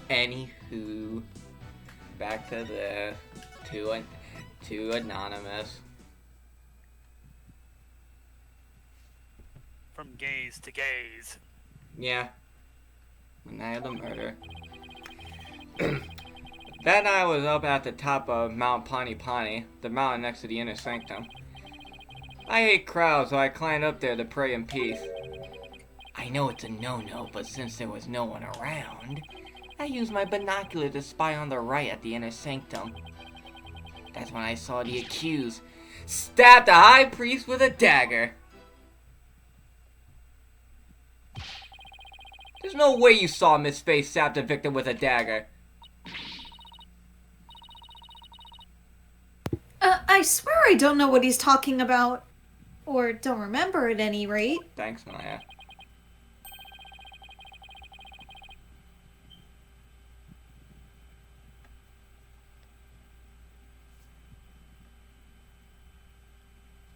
Anywho, back to the to Anonymous. From gaze to gaze. Yeah. The night of the murder. That night I was up at the top of Mount Pani Pani, the mountain next to the inner sanctum. I hate crowds, so I climbed up there to pray in peace. I know it's a no-no, but since there was no one around, I used my binocular to spy on the Wright at the inner sanctum. That's when I saw the accused stab the high priest with a dagger. There's no way you saw Miss Face stab the victim with a dagger. I swear I don't know what he's talking about. Or don't remember at any rate. Thanks, Maya.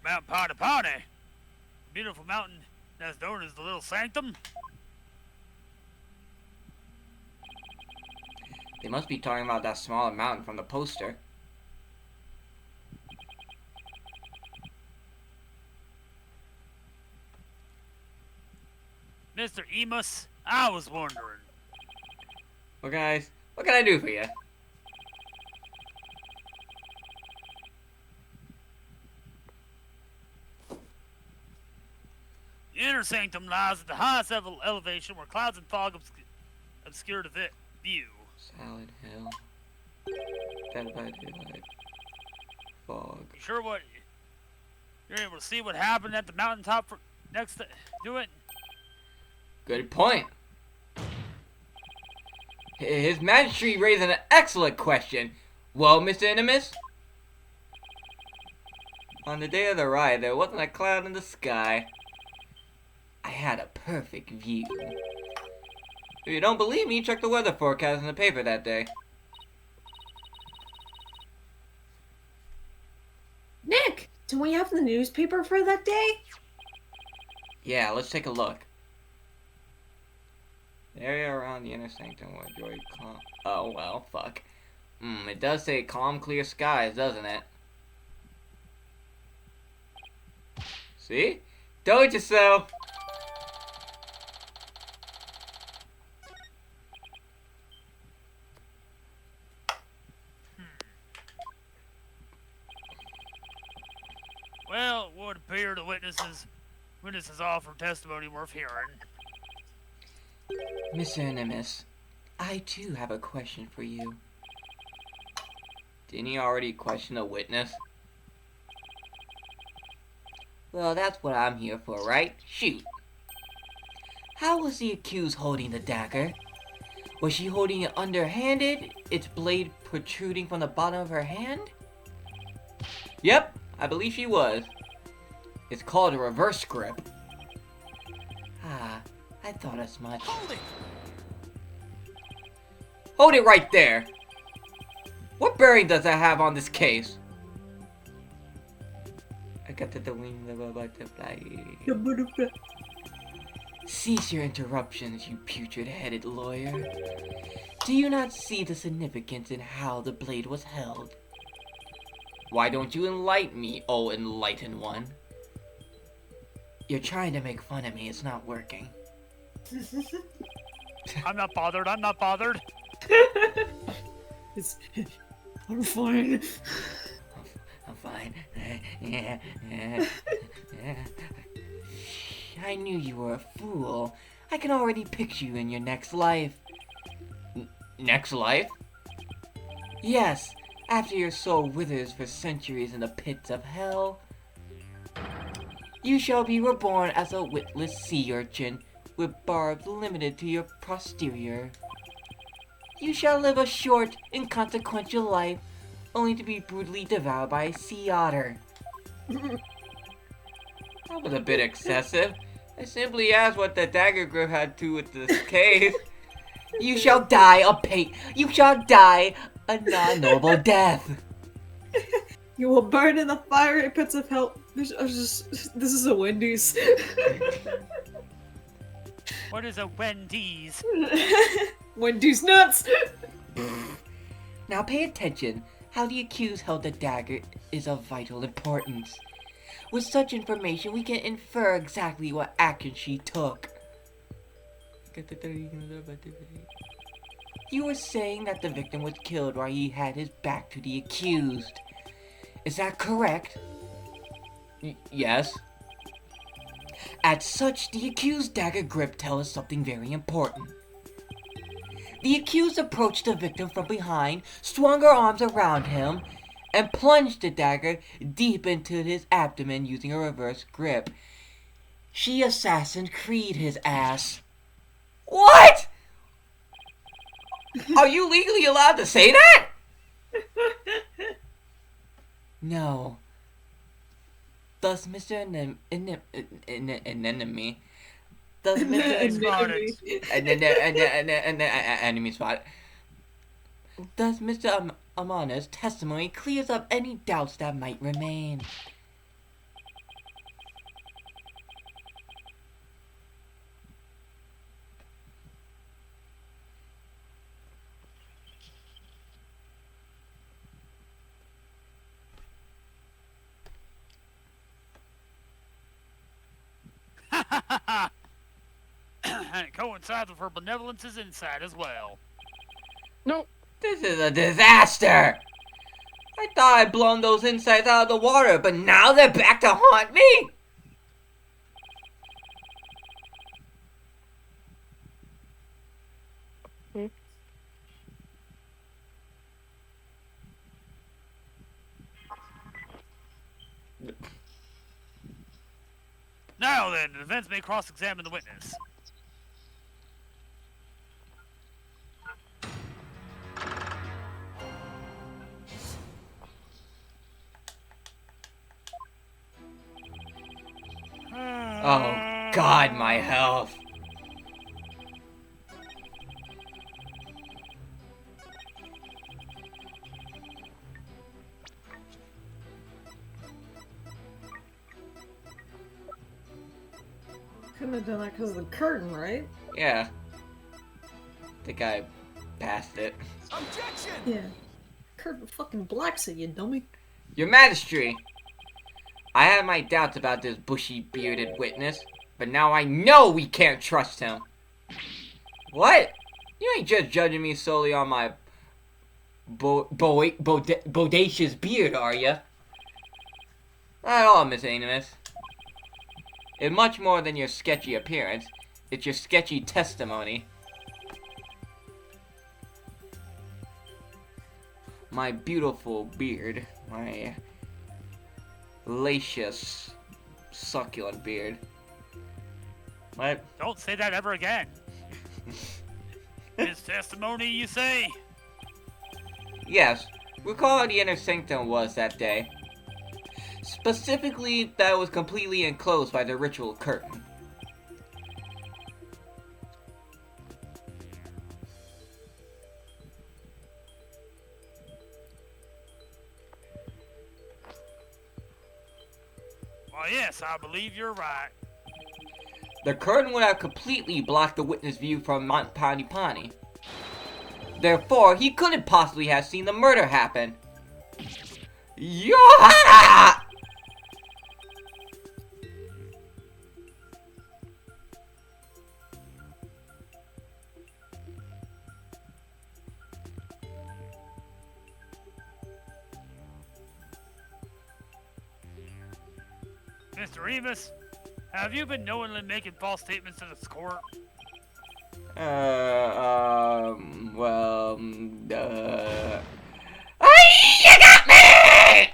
Mount Party Party. Beautiful mountain that's known as the Little Sanctum. They must be talking about that smaller mountain from the poster. Mr. Anyommus, I was wondering. Well, guys, what can I do for you? The inner sanctum lies at the highest elevation where clouds and fog obscure the view. Salad Hill. Dead by daylight. Fog. You sure what? You're able to see what happened at the mountaintop next to it? Good point. His Majesty raised an excellent question. Well, Mr. Anyommus? On the day of the riot, there wasn't a cloud in the sky. I had a perfect view. If you don't believe me, check the weather forecast in the paper that day. Nick, do we have the newspaper for that day? Yeah, let's take a look. The area around the inner sanctum will enjoy calm. Oh, well, fuck. It does say calm, clear skies, doesn't it? See? Told you so! Well, it would appear the witnesses offer testimony worth hearing. Mr. Anyommus, I too have a question for you. Didn't he already question a witness? Well, that's what I'm here for, right? Shoot. How was the accused holding the dagger? Was she holding it underhanded, its blade protruding from the bottom of her hand? Yep, I believe she was. It's called a reverse grip. Ah, I thought as much. Hold it! Hold it right there! What bearing does that have on this case? I got the wing of a butterfly. Cease your interruptions, you putrid-headed lawyer. Do you not see the significance in how the blade was held? Why don't you enlighten me, oh enlightened one? You're trying to make fun of me, it's not working. I'm not bothered, I'm not bothered. I'm fine. I'm fine. Yeah. I knew you were a fool. I can already picture you in your next life. Next life? Yes, after your soul withers for centuries in the pits of hell. You shall be reborn as a witless sea urchin, with barbs limited to your posterior. You shall live a short, inconsequential life, only to be brutally devoured by a sea otter. That was a bit excessive. I simply asked what the dagger grip had to do with this case. You shall die You shall die a non-noble death. You will burn in the fiery pits of hell. This is a Wendy's. What is a Wendy's? Wendy's nuts! Now pay attention. How the accused held the dagger is of vital importance. With such information, we can infer exactly what action she took. You were saying that the victim was killed while he had his back to the accused. Is that correct? Yes. As such, the accused dagger grip tells us something very important. The accused approached the victim from behind, swung her arms around him, and plunged the dagger deep into his abdomen using a reverse grip. She Assassin Creed his ass. What? Are you legally allowed to say that? No. Thus, Mr. Enemy. Thus, Mr. Enemy spot. Thus, Mr. Amana's testimony clears up any doubts that might remain. And it coincides with her benevolence's insight as well. Nope. This is a disaster! I thought I'd blown those insides out of the water, but now they're back to haunt me! Now then, the defense may cross-examine the witness. Oh, God, my health. Couldn't have done that because of the curtain, right? Yeah. I think I passed it. Objection! Yeah. Curtain fucking blacks it, you dummy. Your Majesty, I had my doubts about this bushy-bearded witness, but now I know we can't trust him. What? You ain't just judging me solely on my bodacious beard, are ya? Not at all, Miss Anyommus. It's much more than your sketchy appearance. It's your sketchy testimony. My beautiful beard. My luscious, succulent beard. What? Don't say that ever again. His testimony, you say? Yes. Recall how the inner sanctum was that day. Specifically, that it was completely enclosed by the ritual curtain. Well, yes, I believe you're right. The curtain would have completely blocked the witness' view from Mount Panipani. Therefore, he couldn't possibly have seen the murder happen. Yeah! Mr. Remus, have you been knowingly making false statements to this court? Well, you got me!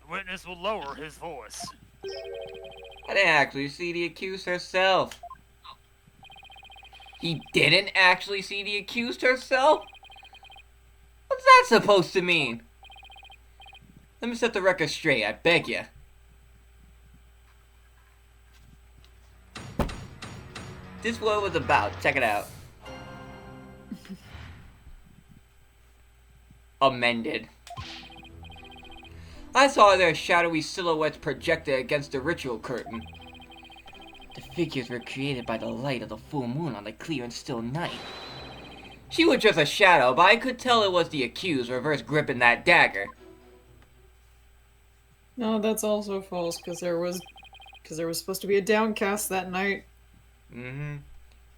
The witness will lower his voice. I didn't actually see the accused herself. He didn't actually see the accused herself? What's that supposed to mean? Let me set the record straight, I beg ya. This is what it was about. Check it out. amended. I saw their shadowy silhouettes projected against the ritual curtain. The figures were created by the light of the full moon on a clear and still night. She was just a shadow, but I could tell it was the accused reverse gripping that dagger. No, that's also false, because there was supposed to be a downcast that night. Mm-hmm.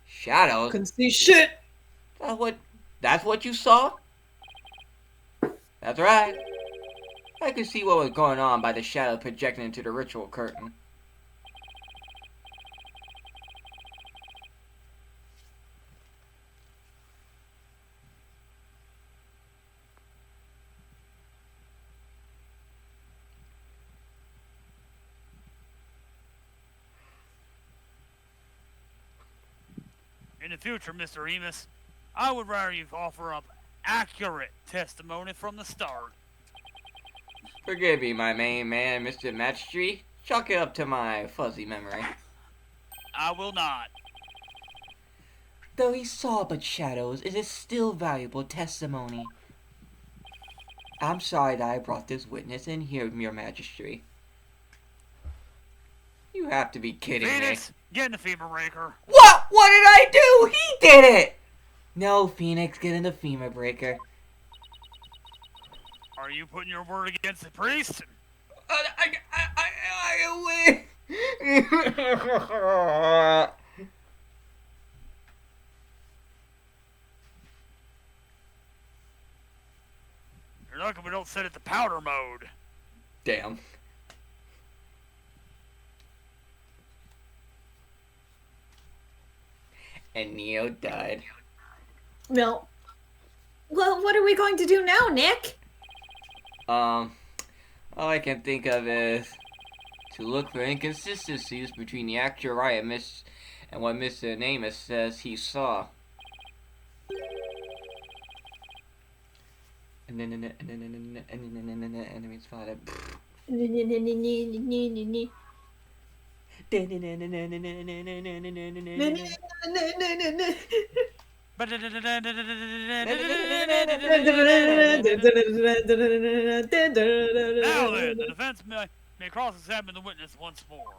Shadows? Couldn't see shit! That's what you saw? That's right. I could see what was going on by the shadow projecting into the ritual curtain. In the future, Mr. Anyommus, I would rather you offer up accurate testimony from the start. Forgive me, my main man, Mr. Magistrate. Chalk it up to my fuzzy memory. I will not. Though he saw but shadows, it is still valuable testimony. I'm sorry that I brought this witness in here, your Majesty. You have to be kidding Phoenix, me. get in the femur raker. What? What did I do? He did it! No, Phoenix, get in the femur breaker. Are you putting your word against the priest? You're lucky we don't set it to powder mode. Damn. And Neo died. No. Well, what are we going to do now, Nick? All I can think of is to look for inconsistencies between the actual Wright and what Mr. Anyommus says he saw. Enemies spotted. Now then, the defense may cross-examine the witness once more.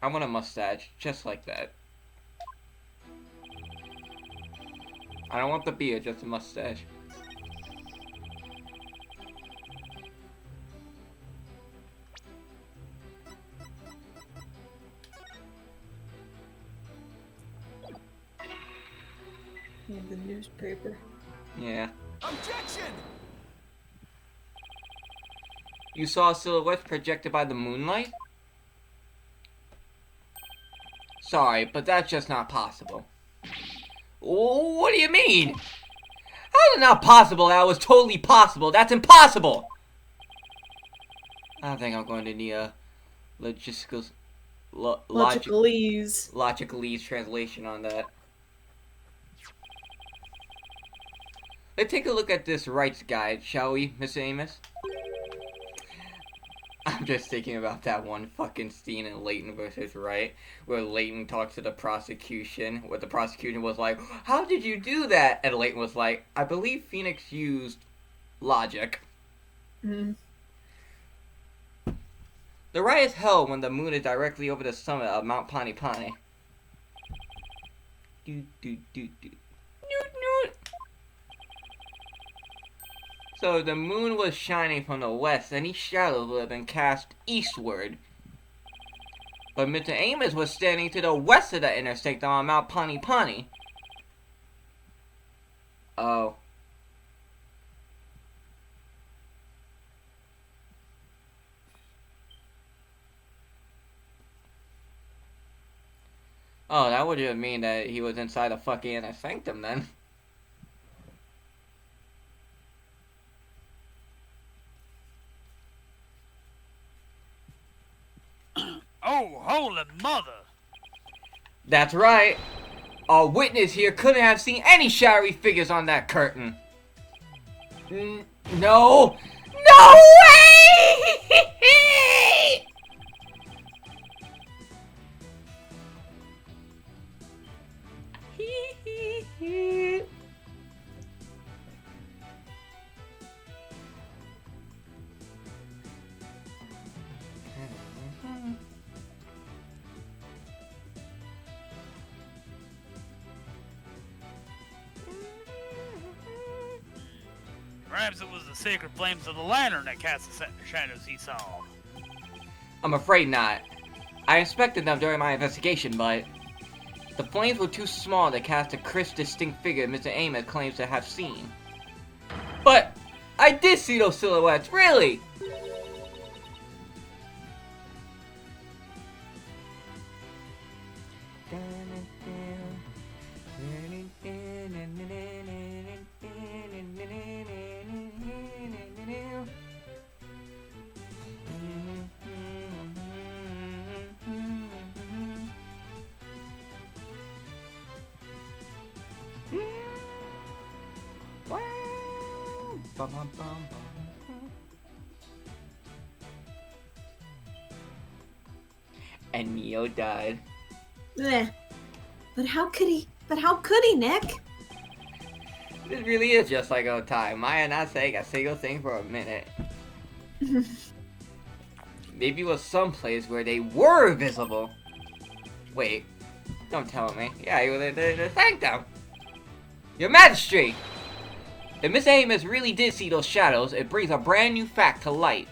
I want a mustache, just like that. I don't want the beard, just a mustache. The newspaper. Yeah. Objection! You saw silhouettes projected by the moonlight? Sorry, but that's just not possible. What do you mean? How is it not possible? That was totally possible. That's impossible! I don't think I'm going to need a logicalese translation on that. Let's take a look at this Wright's guide, shall we, Mr. Anyommus? I'm just thinking about that one fucking scene in Layton versus Wright, where Layton talks to the prosecution, where the prosecution was like, "How did you do that?" And Layton was like, "I believe Phoenix used logic." Mm. The Wright is held when the moon is directly over the summit of Mount Pani Pani. So if the moon was shining from the west, any shadows would have been cast eastward. But Mr. Anyommus was standing to the west of the intersect on Mount Pani Pani. Oh. Oh, that would just mean that he was inside a fucking inner sanctum then. Oh, holy mother! That's right. Our witness here couldn't have seen any shadowy figures on that curtain. No! No way! Perhaps it was the sacred flames of the lantern that cast the shadows he saw. I'm afraid not. I inspected them during my investigation, but the flames were too small to cast a crisp, distinct figure Mr. Amos claims to have seen. But I did see those silhouettes, really! And Neo died. Bleh. But how could he? But how could he, Nick? This really is just like old time. Maya not saying a single thing for a minute. Maybe it was someplace where they were visible. Wait, don't tell me. Yeah, it was the sanctum. Your Majesty! If Miss Amos really did see those shadows, it brings a brand new fact to light.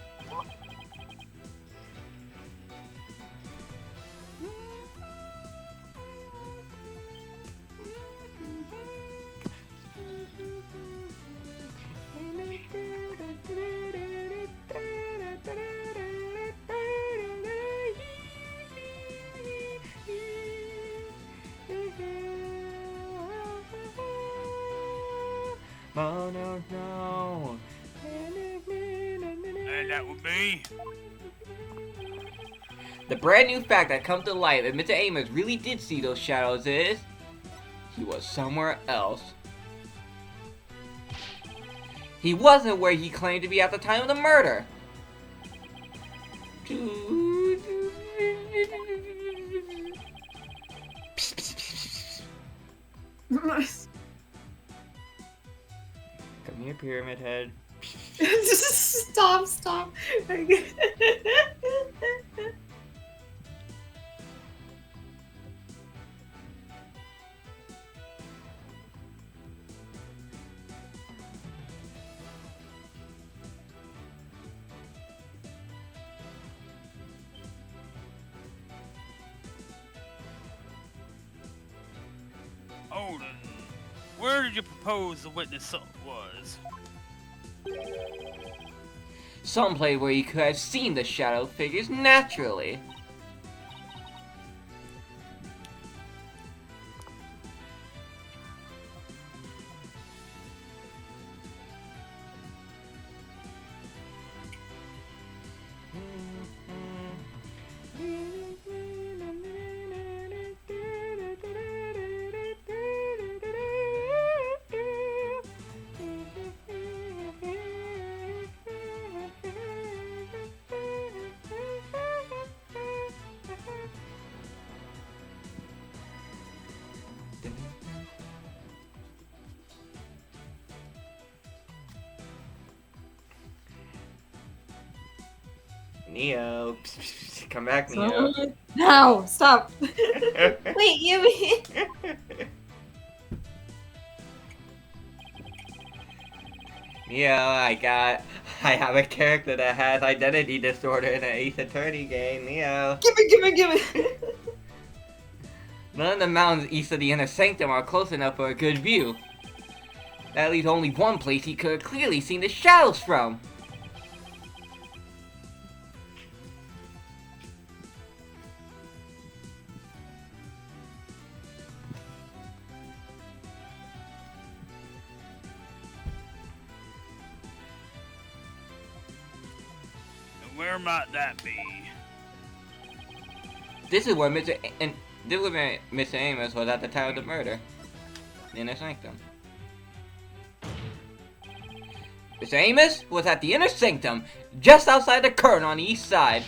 Oh no, no. And that would be... The brand new fact that comes to light if Mr. Amos really did see those shadows is... he was somewhere else. He wasn't where he claimed to be at the time of the murder. Come here, Pyramid Head. Stop, stop. Odin, where did you propose the witness was? Someplace where you could have seen the shadow figures naturally. Neo, come back, Neo. No, stop. Wait, you mean... Neo, I have a character that has identity disorder in an Ace Attorney game, Neo. Give me. None of the mountains east of the Inner Sanctum are close enough for a good view. That leaves only one place he could have clearly seen the shadows from. Where might that be? This is where Mr. Amos was at the time of the murder. The Inner Sanctum. Mr. Amos was at the Inner Sanctum, just outside the curtain on the east side.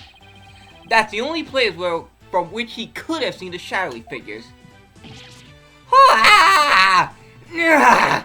That's the only place from which he could have seen the shadowy figures. Ah! Ugh!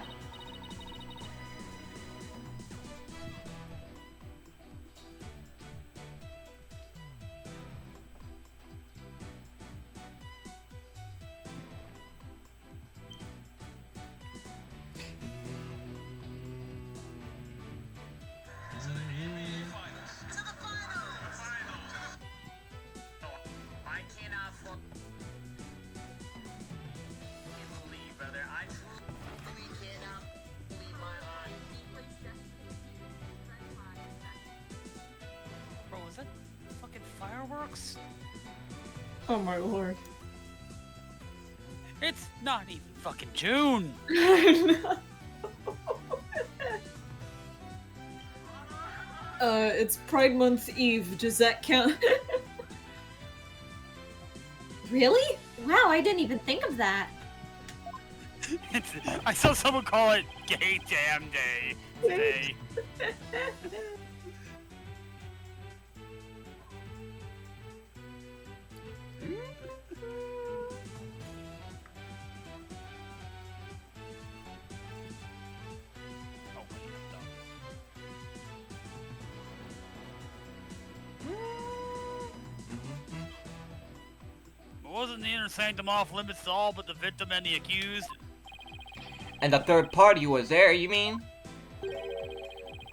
Bro, is that fucking fireworks? Oh my lord. It's not even fucking June. It's Pride Month Eve. Does that count? Really? Wow, I didn't even think of that. I saw someone call it Gay Damn Day today. Oh, wait, wasn't the inner sanctum off limits to all but the victim and the accused? And the third party was there, you mean?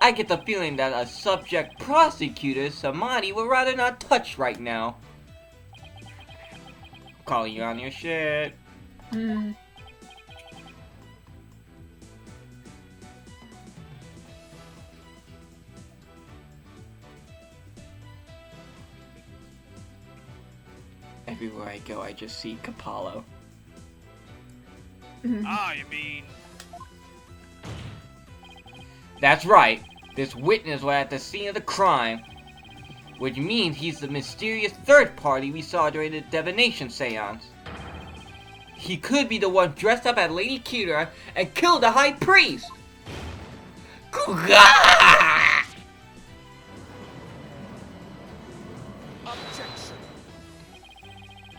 I get the feeling that a subject prosecutor, Samadhi, would rather not touch right now. Calling you on your shit. Everywhere I go, I just see Capallo. Ah, you mean... That's right. This witness was at the scene of the crime. Which means he's the mysterious third party we saw during the divination seance. He could be the one dressed up as Lady Kira and killed the High Priest! Kuga!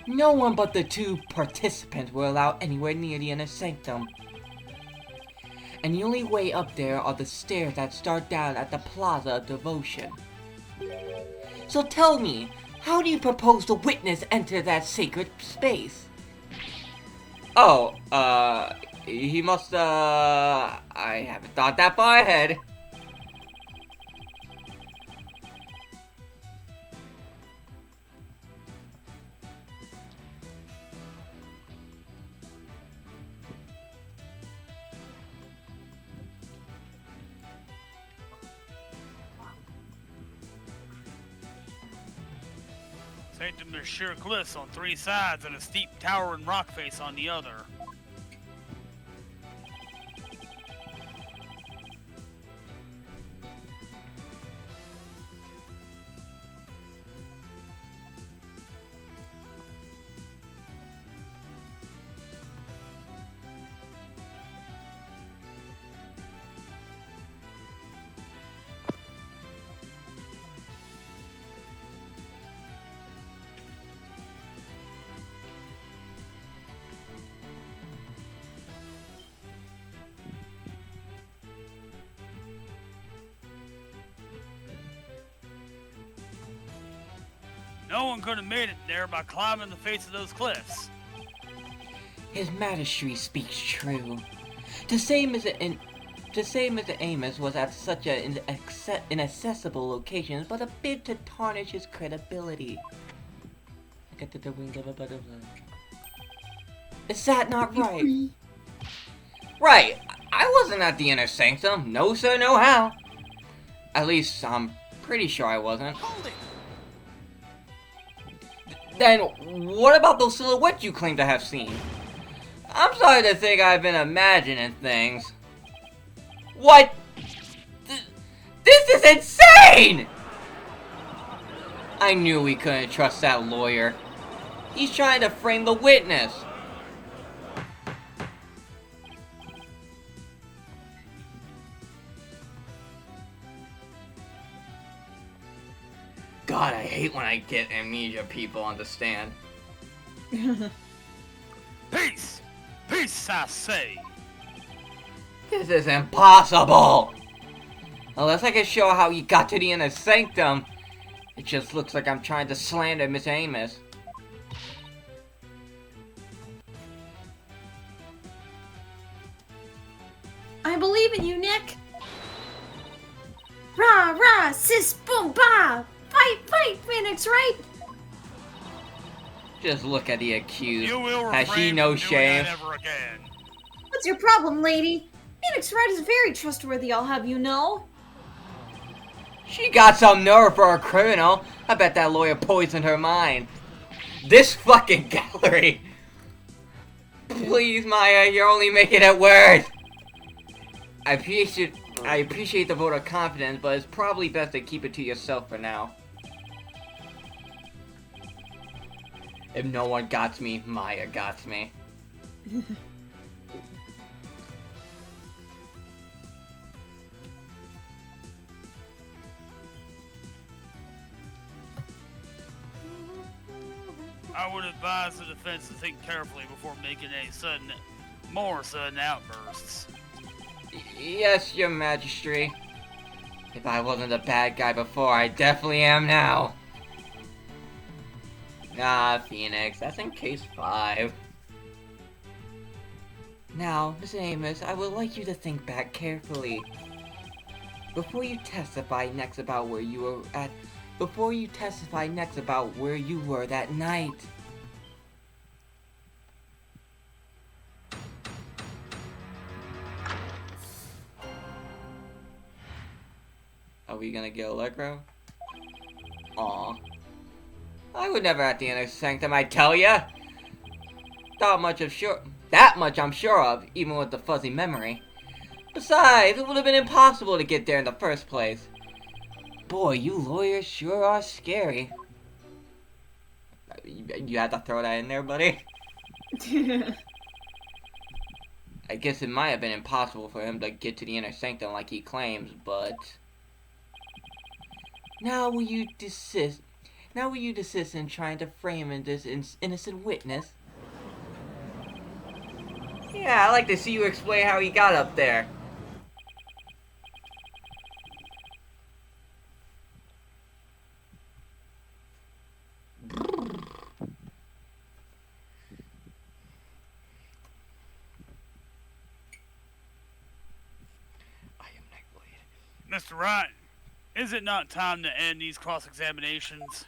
No one but the two participants were allowed anywhere near the inner sanctum. And the only way up there are the stairs that start down at the Plaza of Devotion. So tell me, how do you propose the witness enter that sacred space? Oh, he must, I haven't thought that far ahead. Sanctum is sheer cliffs on three sides and a steep towering rock face on the other. No one could have made it there by climbing the face of those cliffs. His Majesty speaks true. The same as the Anyommus was at such an inaccessible location, but a bit to tarnish his credibility. The wings of a butterfly. Is that not right? Right. I wasn't at the inner sanctum. No sir, no how. At least I'm pretty sure I wasn't. Hold it! Then what about those silhouettes you claim to have seen? I'm sorry to think I've been imagining things. What? This is insane! I knew we couldn't trust that lawyer. He's trying to frame the witness. God, I hate when I get amnesia people understand. Peace! Peace, I say! This is impossible! Unless I can show how you got to the inner sanctum, it just looks like I'm trying to slander Miss Amos. I believe in you, Nick. Rah, rah, sis, boom, bah! Fight, fight, Phoenix, Wright! Just look at the accused. You will Has she refrain no from doing shame? that ever again. What's your problem, lady? Phoenix Wright is very trustworthy, I'll have you know. She got some nerve for a criminal. I bet that lawyer poisoned her mind. This fucking gallery. Please, Maya, you're only making it worse. I appreciate the vote of confidence, but it's probably best to keep it to yourself for now. If no one got me, Maya got me. I would advise the defense to think carefully before making any more sudden outbursts. Yes, your majesty. If I wasn't a bad guy before, I definitely am now. Ah, Phoenix, that's in case 5. Now, Miss Amos, I would like you to think back carefully. Before you testify next about where you were that night. Are we gonna get Allegro? Aw. I would never at the inner sanctum, I tell ya! That much I'm sure of, even with the fuzzy memory. Besides, it would have been impossible to get there in the first place. Boy, you lawyers sure are scary. You had to throw that in there, buddy? I guess it might have been impossible for him to get to the inner sanctum like he claims, but... Now will you desist in trying to frame this innocent witness? Yeah, I'd like to see you explain how he got up there. Mr. Wright, is it not time to end these cross-examinations?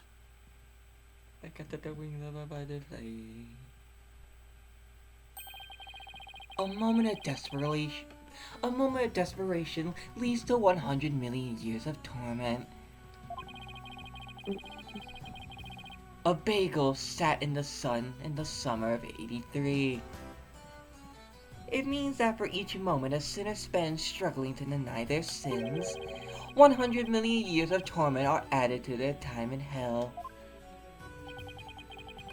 A moment of desperation leads to 100 million years of torment. A bagel sat in the sun in the summer of '83. It means that for each moment a sinner spends struggling to deny their sins, 100 million years of torment are added to their time in hell.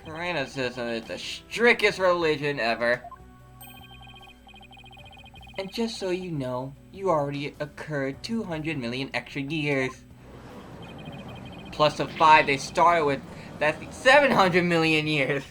Catholicism is the strictest religion ever. And just so you know, you already occurred 200 million extra years. Plus the 5 they started with, that's 700 million years.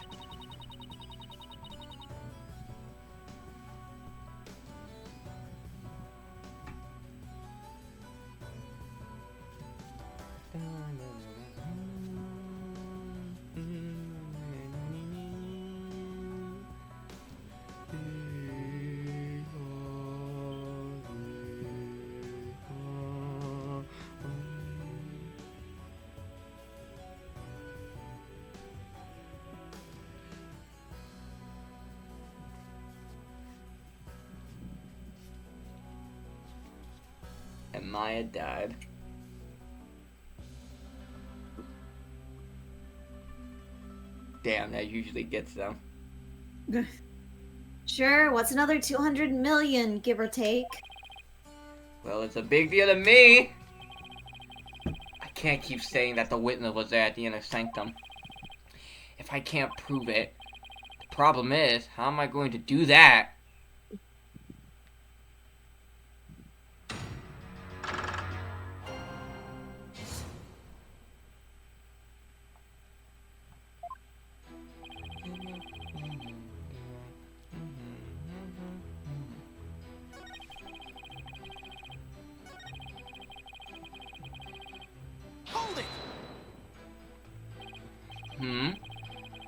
And Maya died. Damn, that usually gets them. Sure, what's another 200 million, give or take? Well, it's a big deal to me! I can't keep saying that the witness was there at the inner sanctum. If I can't prove it, the problem is, how am I going to do that?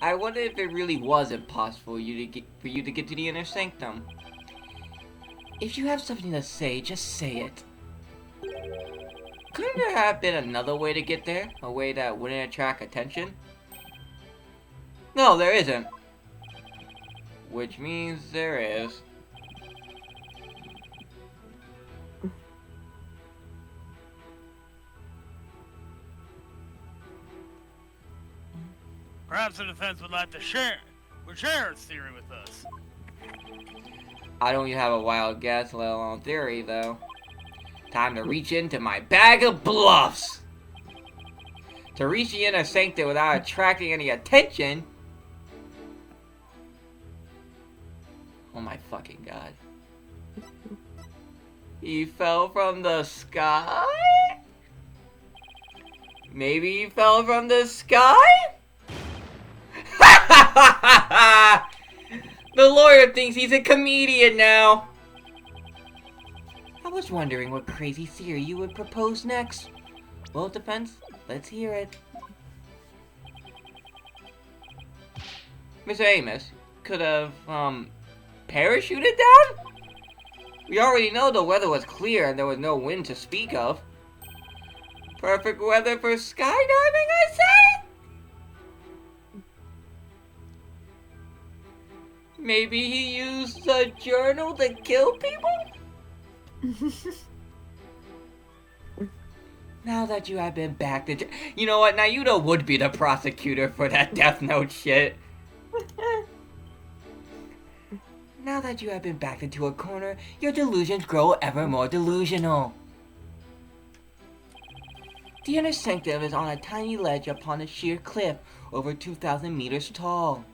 I wonder if it really was impossible for you to get to the inner sanctum. If you have something to say, just say it. Couldn't there have been another way to get there? A way that wouldn't attract attention? No, there isn't. Which means there is. Perhaps the defense would like to share its theory with us. I don't even have a wild guess, let alone theory, though. Time to reach into my bag of bluffs! To reach the inner sanctum without attracting any attention? Oh my fucking god. He fell from the sky? Maybe he fell from the sky? The lawyer thinks he's a comedian now. I was wondering what crazy theory you would propose next. Well, it depends. Let's hear it. Mr. Amos could have, parachuted down? We already know the weather was clear and there was no wind to speak of. Perfect weather for skydiving, I say? Maybe he used a journal to kill people? Now that you have been back to... You know what? Now you would be the prosecutor for that Death Note shit. Now that you have been backed into a corner, your delusions grow ever more delusional. The inner sanctum is on a tiny ledge upon a sheer cliff over 2,000 meters tall.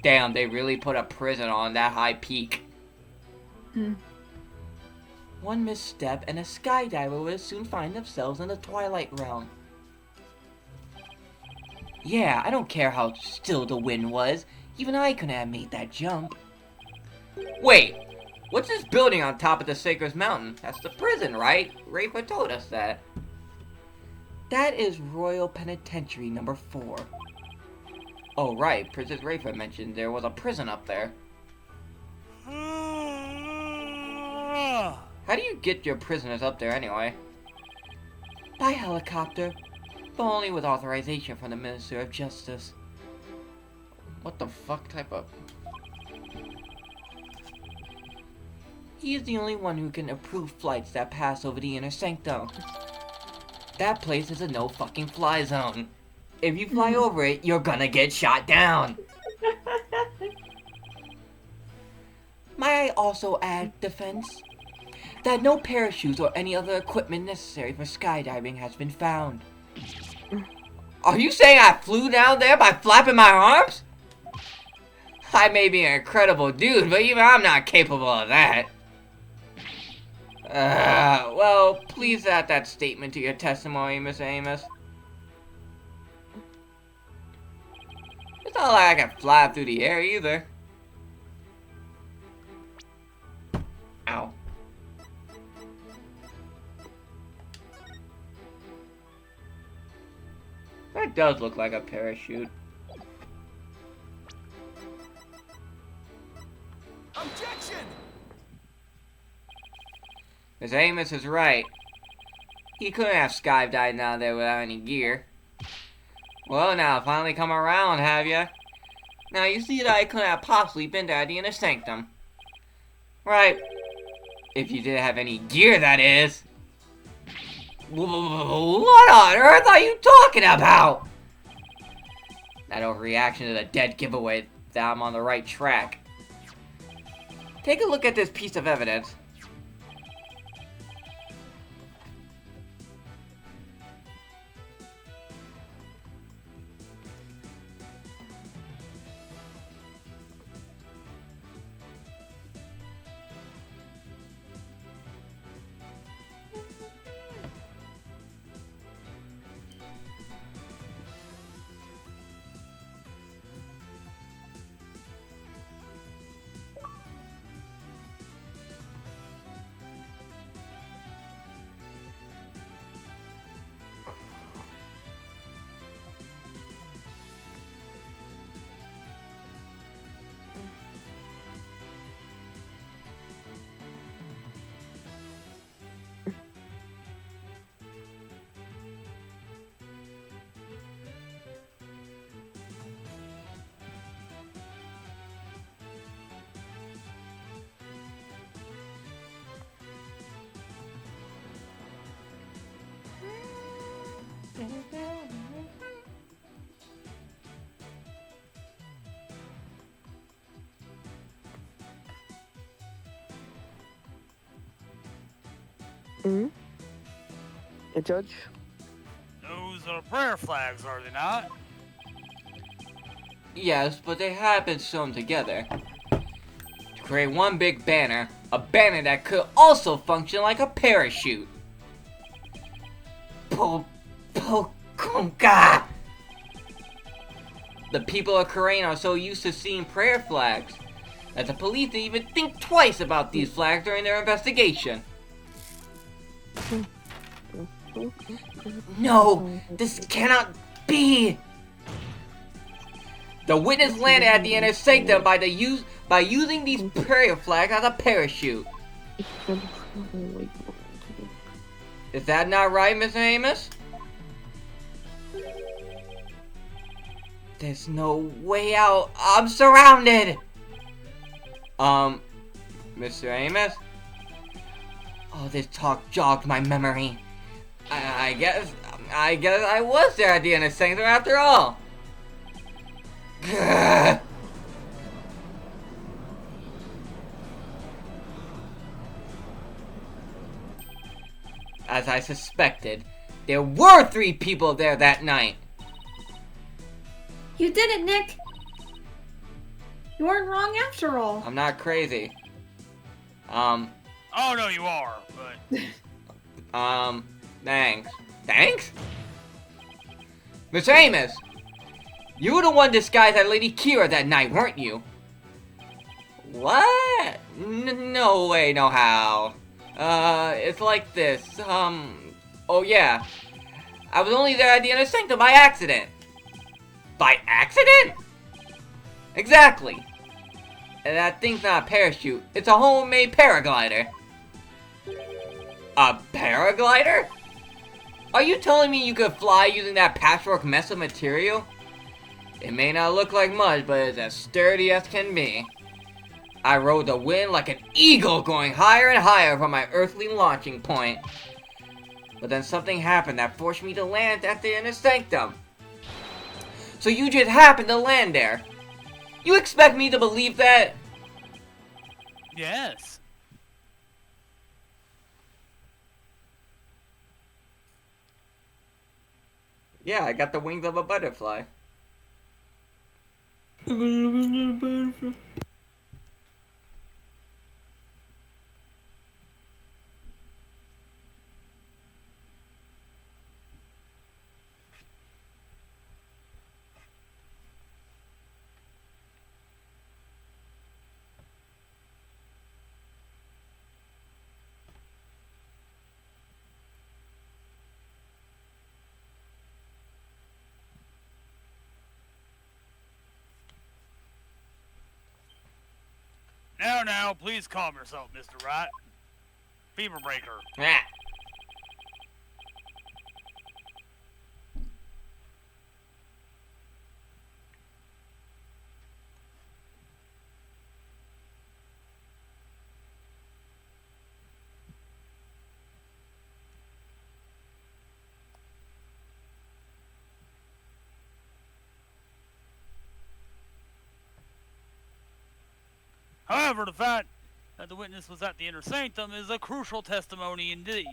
Damn, they really put a prison on that high peak. One misstep and a skydiver would soon find themselves in the Twilight Realm. Yeah, I don't care how still the wind was. Even I couldn't have made that jump. Wait, what's this building on top of the Sacred Mountain? That's the prison, right? Rafa told us that. That is Royal Penitentiary number 4. Oh, right, Princess Rafa mentioned there was a prison up there. How do you get your prisoners up there anyway? By helicopter, but only with authorization from the Minister of Justice. What the fuck type of... He is the only one who can approve flights that pass over the inner sanctum. That place is a no fucking fly zone. If you fly over it, you're gonna get shot down. May I also add, defense, that no parachutes or any other equipment necessary for skydiving has been found. Are you saying I flew down there by flapping my arms? I may be an incredible dude, but even I'm not capable of that. Well, please add that statement to your testimony, Miss Amos. It's not like I can fly through the air either. Ow. That does look like a parachute. Objection! Miss Amos is right. He couldn't have skydived down there without any gear. Well, now, finally come around, have ya? Now, you see that I couldn't have possibly been there at the inner sanctum. Right. If you didn't have any gear, that is. What on earth are you talking about? That overreaction is a dead giveaway that I'm on the right track. Take a look at this piece of evidence. Hmm? A judge? Those are prayer flags, are they not? Yes, but they have been sewn together to create one big banner. A banner that could also function like a parachute. Pokunga! The people of Korean are so used to seeing prayer flags that the police didn't even think twice about these flags during their investigation. No, this cannot be! The witness landed at the inner sanctum by using these prayer flags as a parachute. Is that not right, Mr. Amos? There's no way out. I'm surrounded! Mr. Amos? Oh, this talk jogged my memory. I guess I was there at the inner sanctum after all. Gah. As I suspected, there were 3 people there that night. You did it, Nick! You weren't wrong after all. I'm not crazy. Oh no, you are, but Thanks. Thanks? Miss Amos! You were the one disguised as Lady Kira that night, weren't you? What? No way, no how. It's like this. Oh yeah. I was only there at the inner sanctum by accident. By accident? Exactly. And that thing's not a parachute. It's a homemade paraglider. A paraglider? Are you telling me you could fly using that patchwork mess of material? It may not look like much, but it's as sturdy as can be. I rode the wind like an eagle, going higher and higher from my earthly launching point. But then something happened that forced me to land at the inner sanctum. So you just happened to land there. You expect me to believe that? yes. Yeah, I got the wings of a butterfly. Now, please calm yourself, Mr. Wright. Fever breaker. Ah. However, the fact that the witness was at the inner sanctum is a crucial testimony indeed.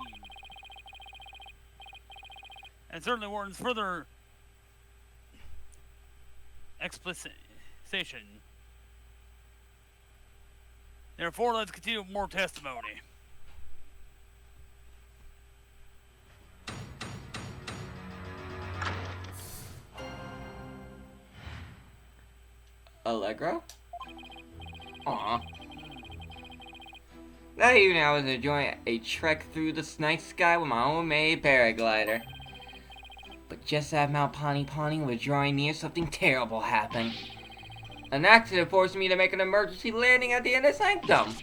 And certainly warrants further explicitization. Therefore, let's continue with more testimony. Allegro? Aw. That evening I was enjoying a trek through the night sky with my homemade paraglider. But just as Mount Pani Pani was drawing near, something terrible happened. An accident forced me to make an emergency landing at the inner sanctum.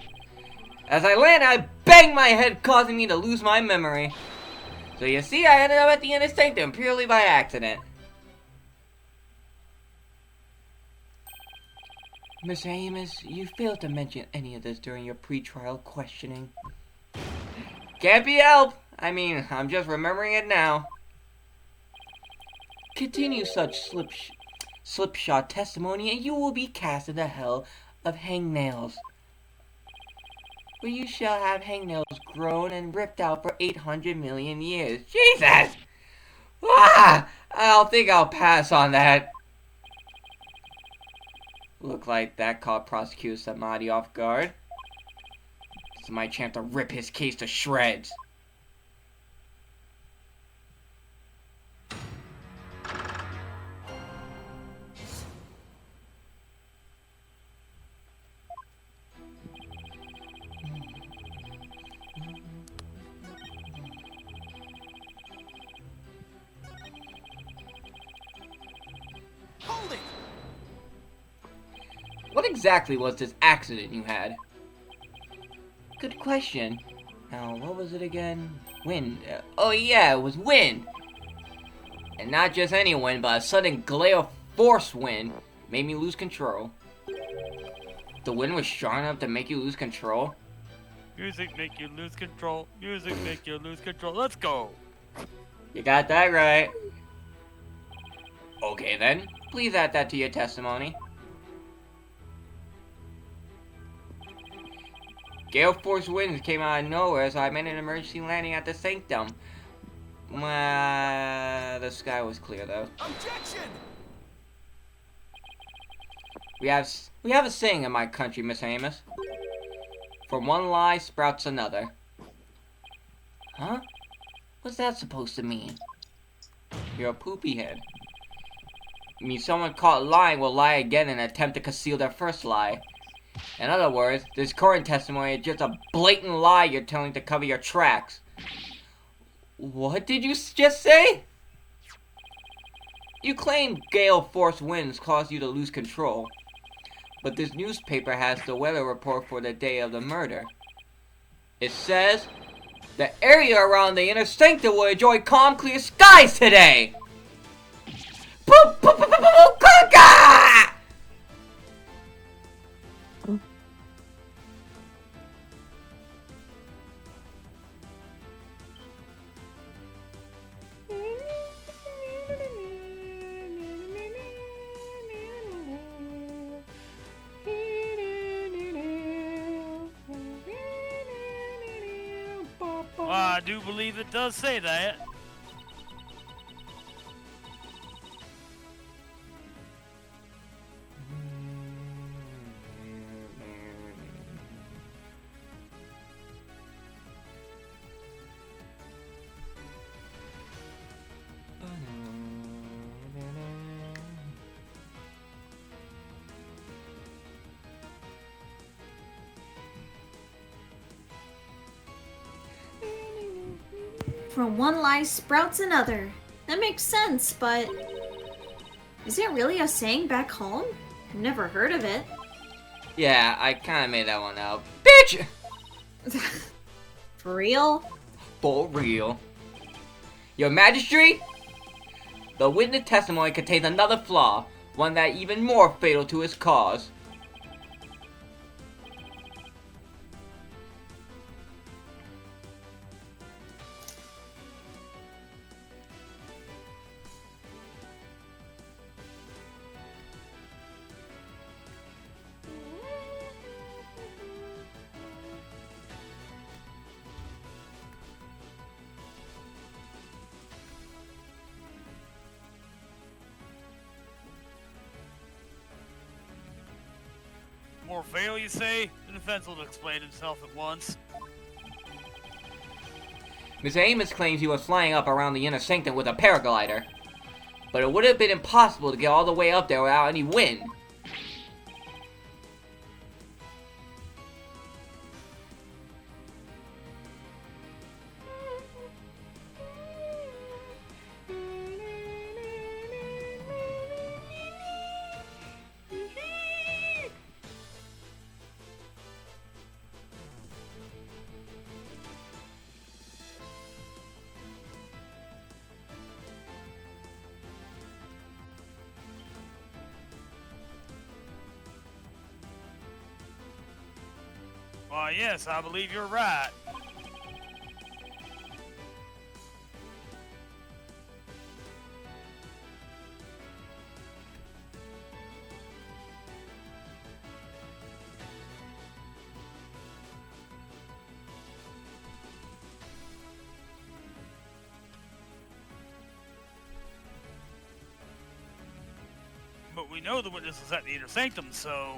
As I landed, I banged my head, causing me to lose my memory. So you see, I ended up at the inner sanctum purely by accident. Mr. Amos, you failed to mention any of this during your pre-trial questioning. Can't be helped. I mean, I'm just remembering it now. Continue such slipshod testimony and you will be cast in the hell of hangnails, where you shall have hangnails grown and ripped out for 800 million years. Jesus! Ah! I don't think I'll pass on that. Look like that caught Prosecutor Samadi off guard. This is my chance to rip his case to shreds. Hold it! What exactly was this accident you had? Good question. Now, what was it again? Wind. Oh yeah, it was wind. And not just any wind, but a sudden glare force wind made me lose control. The wind was strong enough to make you lose control? Music make you lose control. Music make you lose control. Let's go. You got that right. Okay then, please add that to your testimony. Gale force winds came out of nowhere, so I made an emergency landing at the sanctum. The sky was clear though. Objection! We have a saying in my country, Miss Amos. From one lie sprouts another. Huh? What's that supposed to mean? You're a poopy head. It means someone caught lying will lie again and attempt to conceal their first lie. In other words, this current testimony is just a blatant lie you're telling to cover your tracks. What did you just say? You claim gale force winds caused you to lose control. But this newspaper has the weather report for the day of the murder. It says, the area around the inner sanctum will enjoy calm, clear skies today! Kuka! Well, I do believe it does say that. From one lie sprouts another. That makes sense, but is it really a saying back home? I've never heard of it. Yeah, I kinda made that one up. Bitch! For real? For real. Your Majesty? The witness testimony contains another flaw, one that even more fatal to his cause. More fail, you say? The defense will explain himself at once. Mr. Amos claims he was flying up around the inner sanctum with a paraglider. But it would have been impossible to get all the way up there without any wind. Why, yes, I believe you're right. we know the witness was at the inner sanctum, so...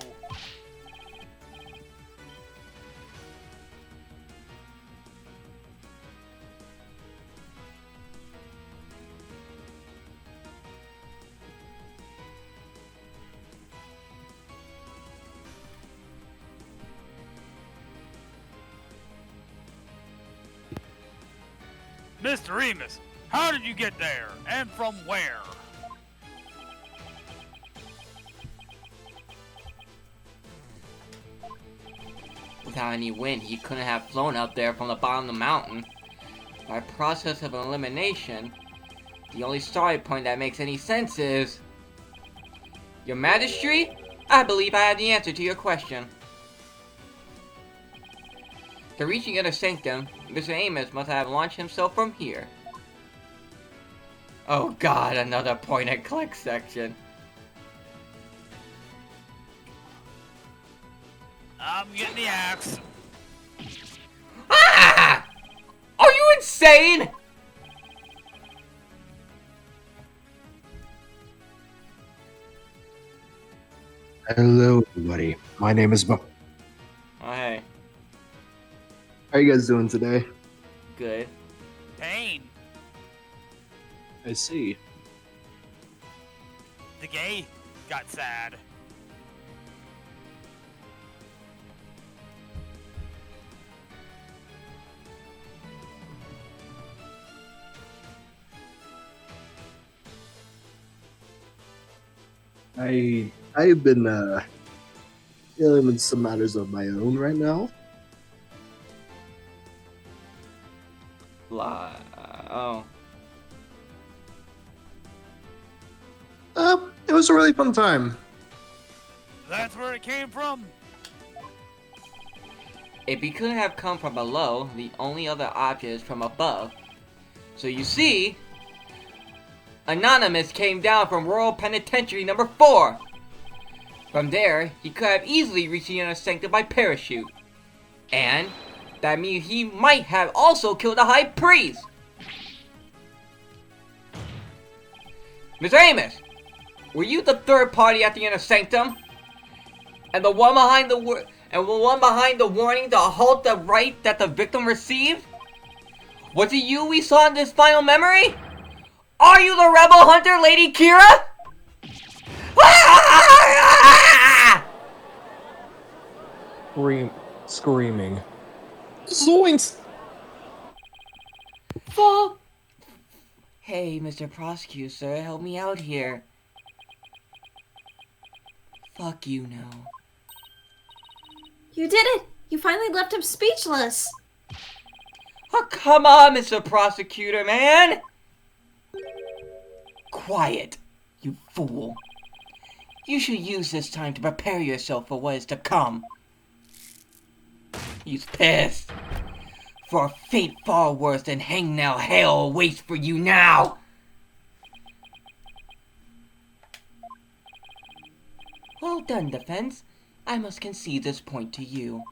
Mr. Remus, how did you get there? And from where? Without any wind, he couldn't have flown up there from the bottom of the mountain. By process of elimination, the only starting point that makes any sense is... Your Majesty, I believe I have the answer to your question. To reach the inner sanctum, Mr. Amos must have launched himself from here. Oh god, another point and click section. I'm getting the axe. Ah! Are you insane? Hello, everybody. My name is Bo. Oh, hey. How are you guys doing today? Good. Pain. I see. The gay got sad. I've been dealing with some matters of my own right now. Oh. It was a really fun time. That's where it came from. If he couldn't have come from below, the only other option is from above. So you see, Anyommus came down from Royal Penitentiary number 4. From there, he could have easily reached the inner sanctum by parachute. And that means he might have also killed the High Priest. Mr. Amos, were you the third party at the inner sanctum? And the one behind the warning to halt the right that the victim received? Was it you we saw in this final memory? Are you the rebel hunter, Lady Kira? Screaming. Zoinks! Fuck! Hey, Mr. Prosecutor, help me out here. Fuck you, no. You did it! You finally left him speechless! Oh, come on, Mr. Prosecutor, man! Quiet, you fool. You should use this time to prepare yourself for what is to come. He's pissed. For a fate far worse than hangnail hell awaits for you now! Well done, defense. I must concede this point to you.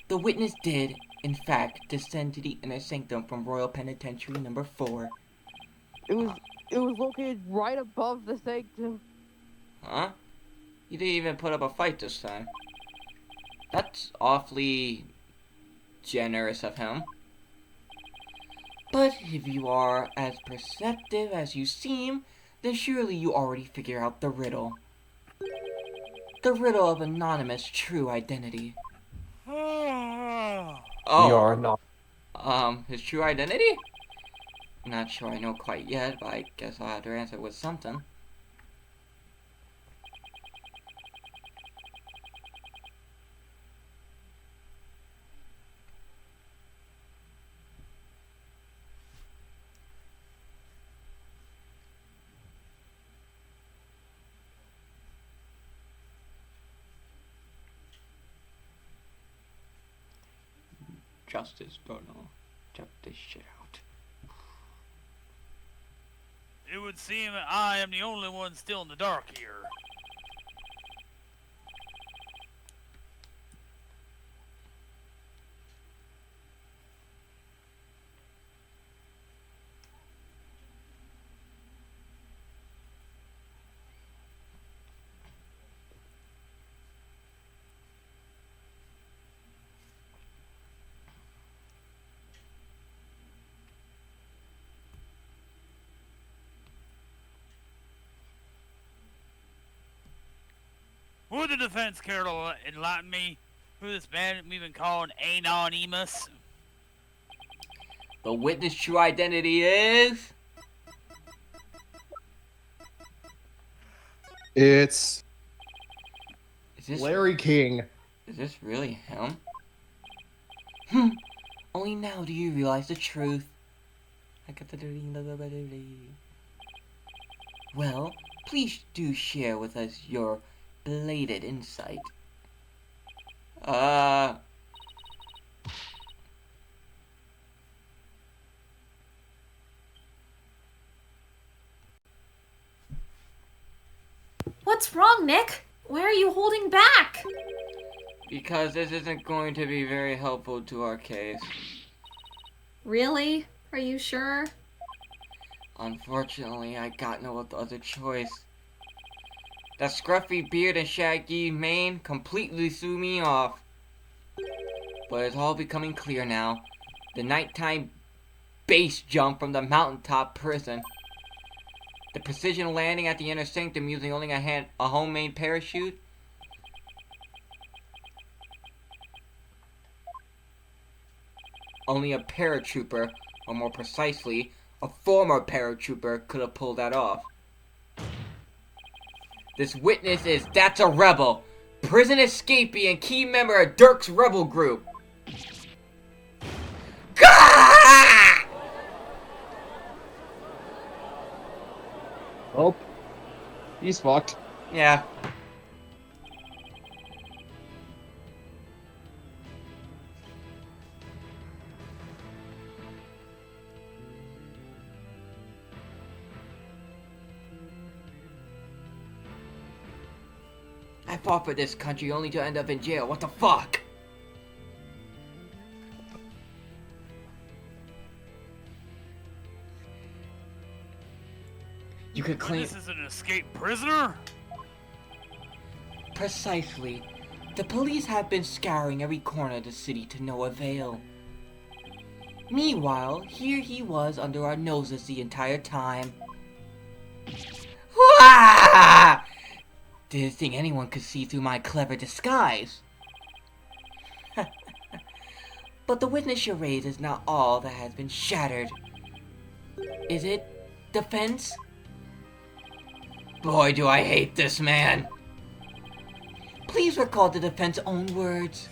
The witness did, in fact, descend to the inner sanctum from Royal Penitentiary number 4. It was located right above the sanctum. Huh? You didn't even put up a fight this time. That's awfully generous of him. But if you are as perceptive as you seem, then surely you already figure out the riddle. The riddle of Anyommus' true identity. Oh. Oh, We are not. his true identity? Not sure I know quite yet, but I guess I'll have to answer with something. Justice, don't know. Check this shit out. It would seem that I am the only one still in the dark here. Would the defense care to enlighten me who this bandit we've been calling Anyommus? The witness' true identity is... It's Is this Larry King. Is this really him? Only now do you realize the truth. Well, please do share with us your belated insight. What's wrong, Nick? Why are you holding back? Because this isn't going to be very helpful to our case. Really? Are you sure? Unfortunately, I got no other choice. That scruffy beard and shaggy mane completely threw me off. But it's all becoming clear now. The nighttime base jump from the mountaintop prison. The precision landing at the inner sanctum using only a homemade parachute. Only a paratrooper, or more precisely, a former paratrooper, could have pulled that off. This witness is That's a Rebel, prison escapee and key member of Dirk's rebel group. Gah! Oh, he's fucked. Yeah. I fought for this country only to end up in jail. What the fuck? You could claim... This is an escaped prisoner? Precisely. The police have been scouring every corner of the city to no avail. Meanwhile, here he was under our noses the entire time. Wah! Didn't think anyone could see through my clever disguise. But the witness charade is not all that has been shattered. Is it, defense? Boy, do I hate this man. Please recall the defense's own words.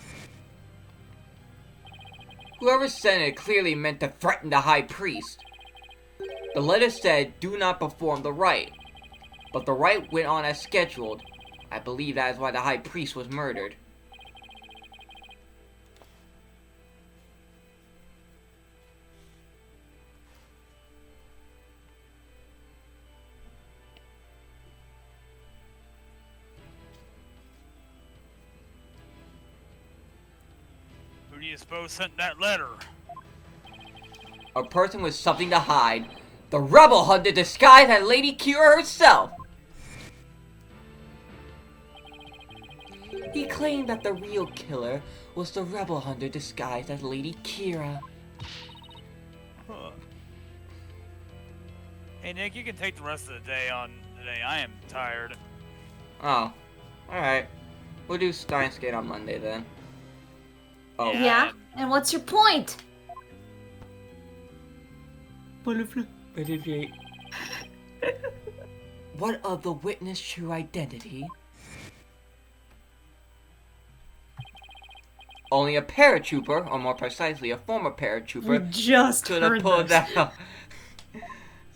Whoever sent it clearly meant to threaten the high priest. The letter said, do not perform the rite. But the rite went on as scheduled. I believe that is why the high priest was murdered. Who do you suppose sent that letter? A person with something to hide. The rebel hunter disguised as Lady Kira herself. He claimed that the real killer was the rebel hunter disguised as Lady Kira. Huh. Hey Nick, you can take the rest of the day on today. I am tired. Oh, alright. We'll do Steins Gate on Monday then. Oh. Yeah? And what's your point? What of the witness' true identity? Only a paratrooper, or more precisely, a former paratrooper, Just could have heard pulled this. that off.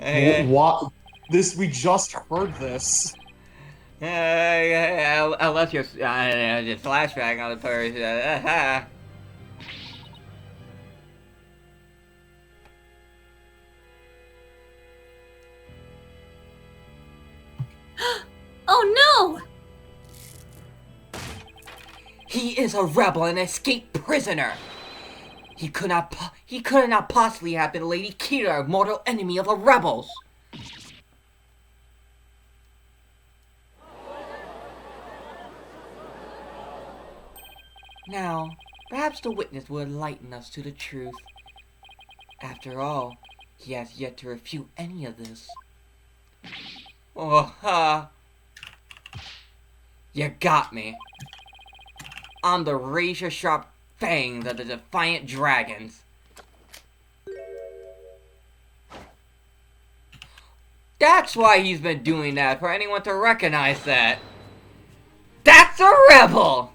Okay. What? We just heard this. Unless you're just flashback on the person. Oh no! He is a rebel and escaped prisoner. He could not possibly have been Lady Kira, a mortal enemy of the rebels. Now, perhaps the witness will enlighten us to the truth. After all, he has yet to refute any of this. Oh, ha! You got me. I'm the razor-sharp fangs of the defiant dragons. That's why he's been doing that, for anyone to recognize that. That's a rebel!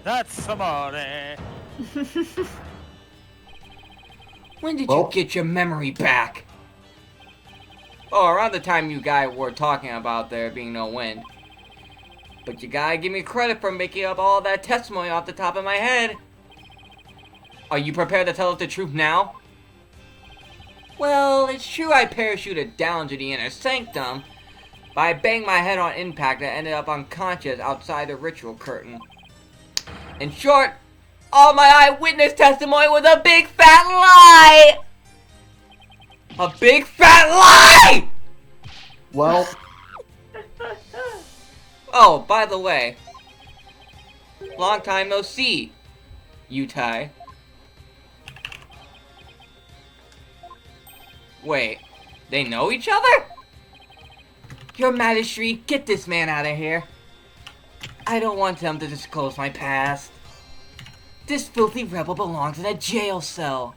That's somebody. When did Well- you get your memory back? Oh, around the time you guys were talking about there being no wind. But you gotta give me credit for making up all that testimony off the top of my head. Are you prepared to tell us the truth now? Well, it's true I parachuted down to the inner sanctum, but I banged my head on impact and ended up unconscious outside the ritual curtain. In short, all my eyewitness testimony was a big fat lie! A big fat lie! Well, Oh, by the way, long time no see, Yutai. Wait, they know each other? Your Majesty, get this man out of here. I don't want them to disclose my past. This filthy rebel belongs in a jail cell.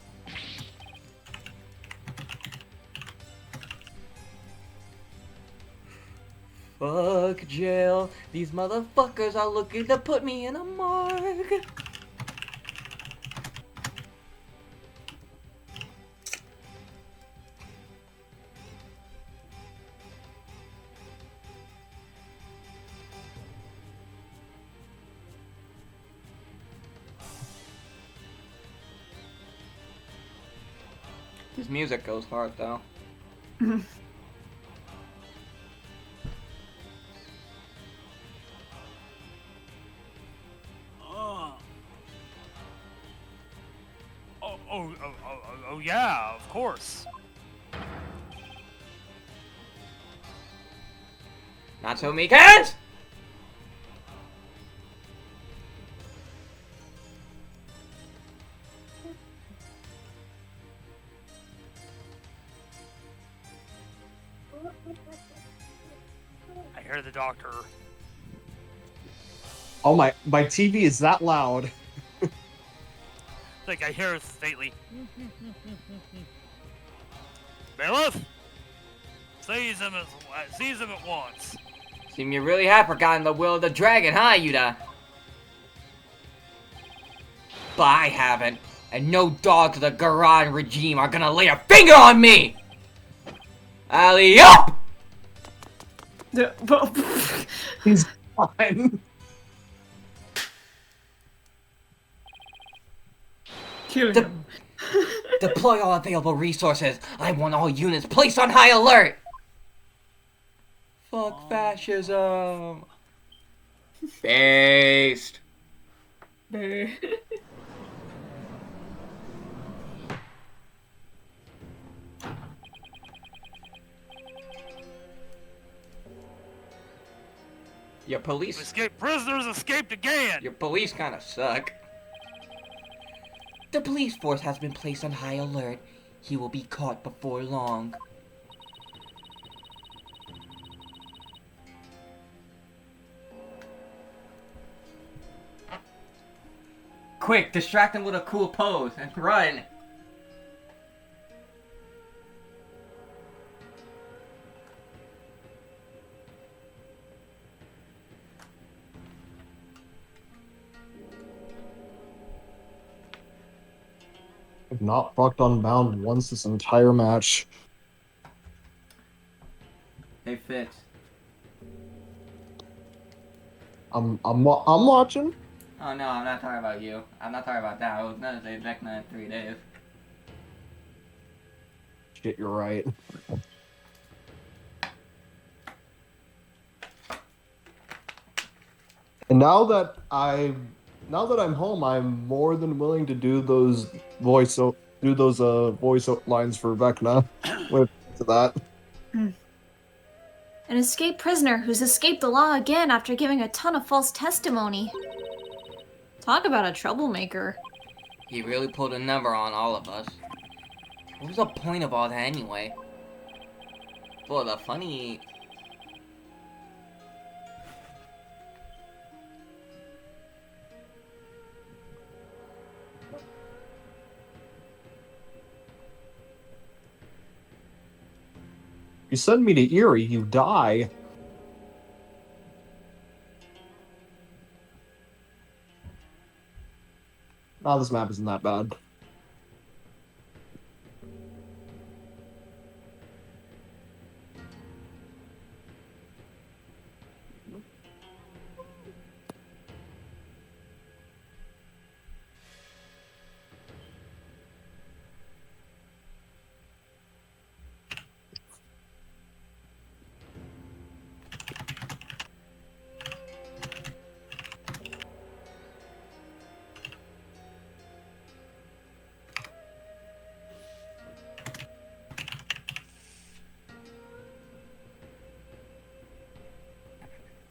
Fuck jail. These motherfuckers are looking to put me in a morgue. This music goes hard though. Oh, yeah, of course. Not so meek hands! I hear the doctor. oh my TV is that loud. I hear stately. Bailiff? Seize him at once. Seem you really have forgotten the will of the dragon, huh, Yuta? But I haven't, and no dogs of the Garan regime are gonna lay a finger on me! Alley up! He's fine. Kill De- him. Deploy all available resources. I want all units placed on high alert. Fuck fascism. Based. Your police. Escaped prisoners escaped again. Your police kind of suck. The police force has been placed on high alert. He will be caught before long. Quick, distract him with a cool pose and run. I've not fucked Unbound once this entire match. Hey, Fitz. I'm watching. Oh no, I'm not talking about you. I'm not talking about that. I was gonna say Vecna in 3 days. Shit, you're right. And now that I'm home, I'm more than willing to do those voice lines for Vecna. With to that. An escaped prisoner who's escaped the law again after giving a ton of false testimony. Talk about a troublemaker. He really pulled a number on all of us. What was the point of all that anyway? Well, the funny... You send me to Erie, you die. Oh, this map isn't that bad.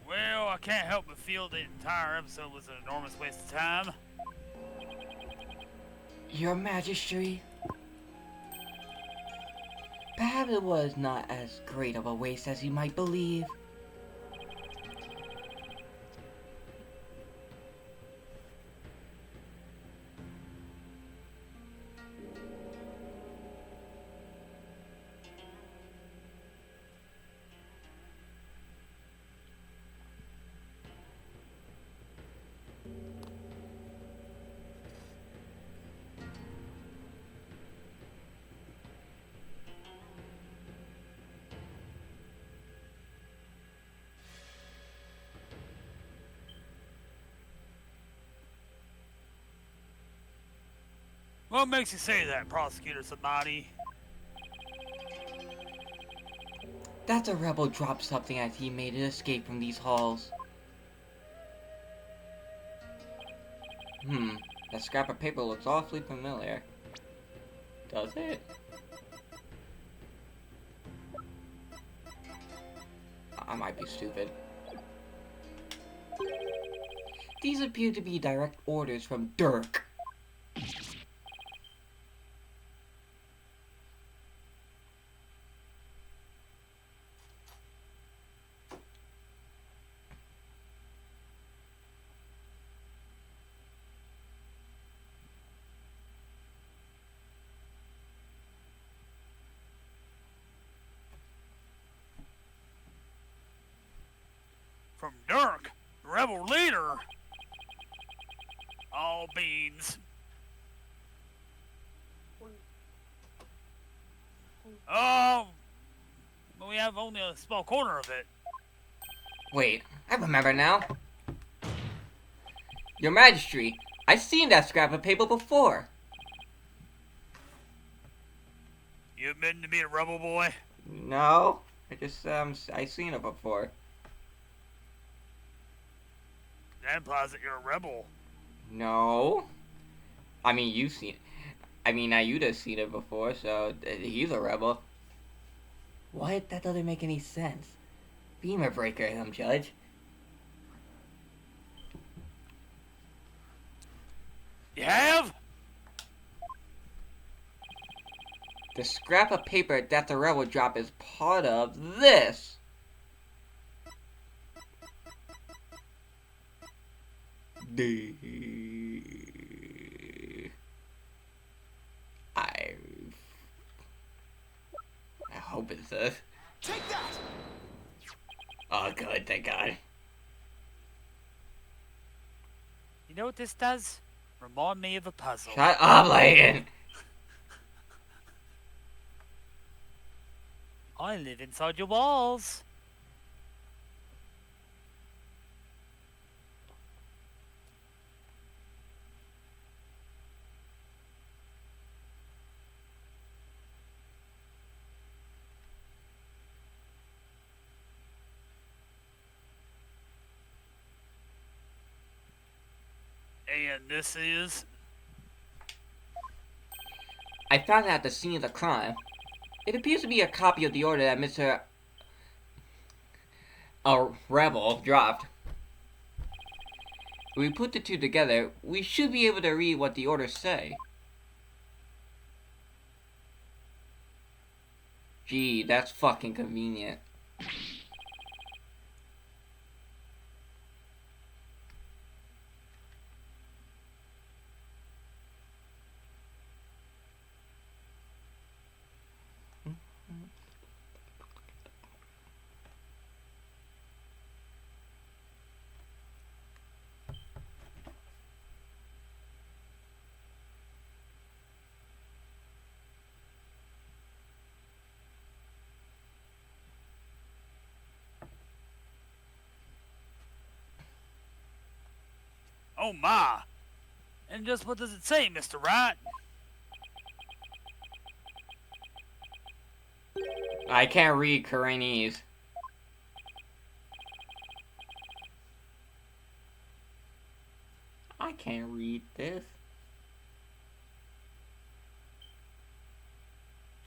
Well, I can't help but feel the entire episode was an enormous waste of time. Your Majesty? Perhaps it was not as great of a waste as you might believe. What makes you say that, Prosecutor Samadi? That the rebel dropped something as he made an escape from these halls. That scrap of paper looks awfully familiar. Does it? I might be stupid. These appear to be direct orders from Dirk. From Dirk, the rebel leader? All beans. Oh, but we have only a small corner of it. Wait, I remember now. Your Majesty, I've seen that scrap of paper before. You admitting to be a rebel boy? No, I seen it before. That implies that you're a rebel. No. I mean, you've seen... Ayuda's seen it before, so he's a rebel. What? That doesn't make any sense. Beamer breaker him, Judge. You have? The scrap of paper that the rebel dropped is part of this. I hope it's this. Take that! Oh, good, thank God. You know what this does? Remind me of a puzzle. Shut up, Layton! I live inside your walls. And this is... I found it at the scene of the crime. It appears to be a copy of the order that Mr. Rebel dropped. If we put the two together, we should be able to read what the orders say. Gee, that's fucking convenient. Oh my! And just what does it say, Mr. Wright? I can't read Koreanese. I can't read this.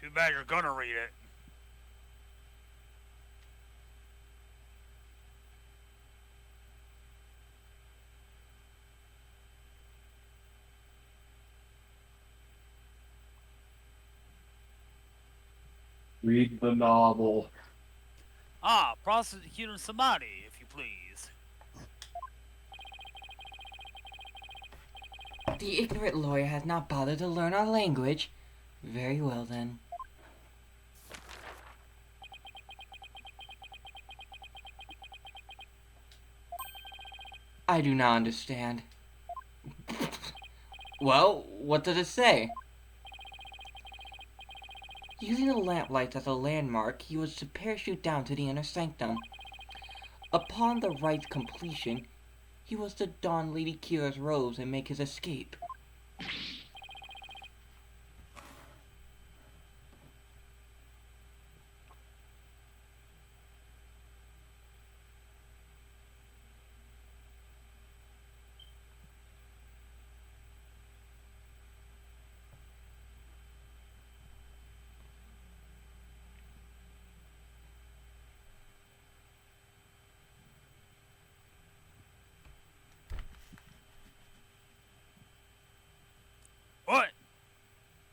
Too bad you're gonna read it. Read the novel. Ah, prosecuting somebody, if you please. The ignorant lawyer has not bothered to learn our language. Very well then. I do not understand. Well, what does it say? Using the lamplight as a landmark, he was to parachute down to the inner sanctum. Upon the rite's completion, he was to don Lady Kira's robes and make his escape. What?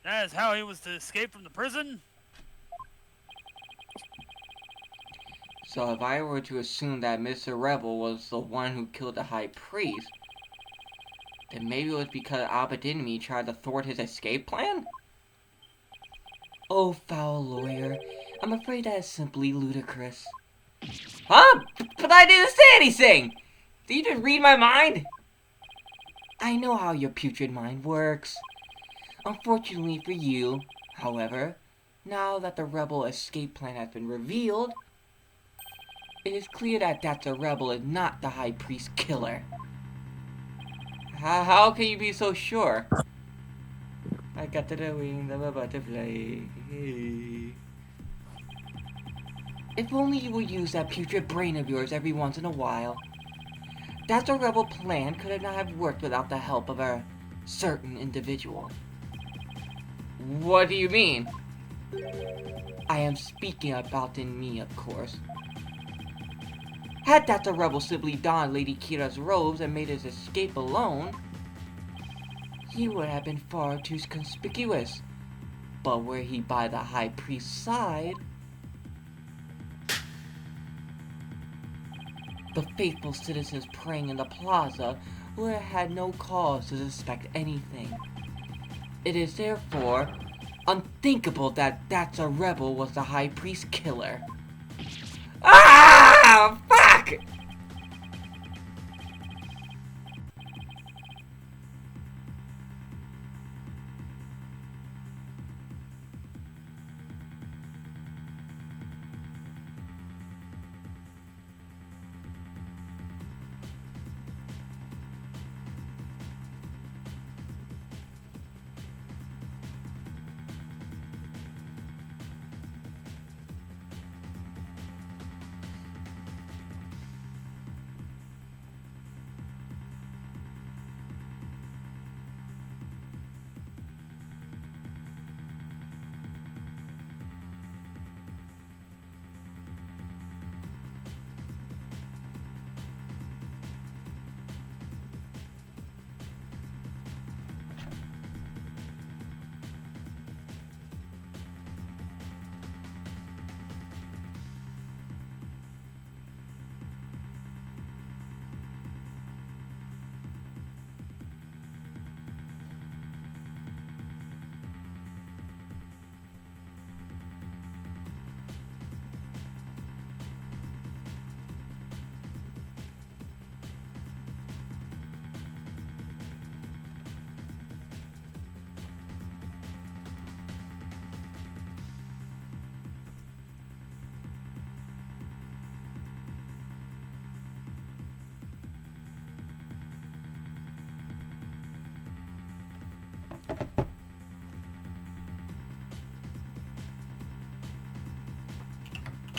That is how he was to escape from the prison? So if I were to assume that Mr. Rebel was the one who killed the High Priest, then maybe it was because Abedinmi tried to thwart his escape plan? Oh, foul lawyer. I'm afraid that is simply ludicrous. Huh? But I didn't say anything! Did you just read my mind? I know how your putrid mind works. Unfortunately for you, however, now that the rebel escape plan has been revealed, it is clear that the rebel is not the High Priest killer. How can you be so sure? I got to the wings of a butterfly. Hey. If only you would use that putrid brain of yours every once in a while. That the rebel plan could not have worked without the help of a certain individual. What do you mean? I am speaking about in me, of course. Had that the rebel simply donned Lady Kira's robes and made his escape alone, he would have been far too conspicuous. But were he by the High Priest's side, the faithful citizens praying in the plaza would have had no cause to suspect anything. It is therefore unthinkable that a rebel was the High Priest killer. Ah! Fuck!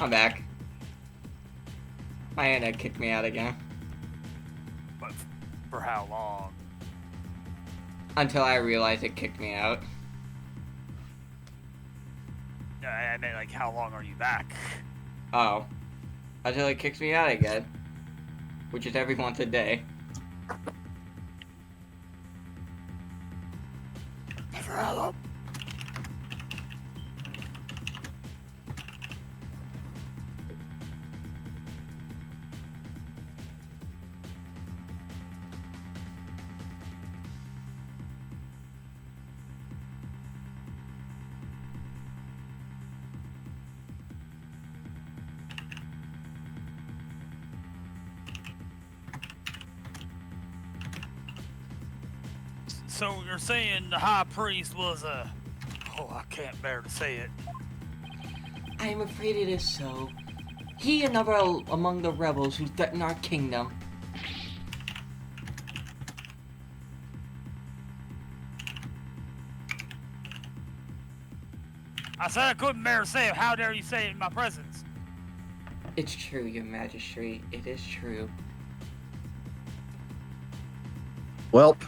I'm back. My internet kicked me out again. But for how long? Until I realized it kicked me out. I mean, like, how long are you back? Oh. Until it kicks me out again. Which is every once a day. So you're saying the high priest was a... Oh, I can't bear to say it. I am afraid it is so. He and other among the rebels who threaten our kingdom. I said I couldn't bear to say it. How dare you say it in my presence? It's true, your majesty. It is true. Welp.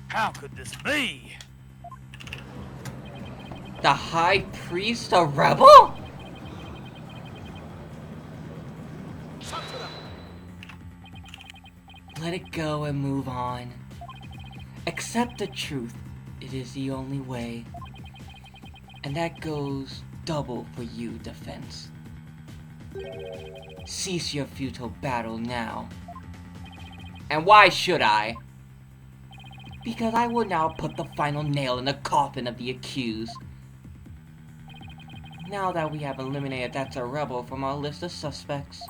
How could this be? The High Priest, a rebel? Let it go and move on. Accept the truth. It is the only way. And that goes double for you, Defense. Cease your futile battle now. And why should I? Because I will now put the final nail in the coffin of the accused. Now that we have eliminated that's a rebel from our list of suspects,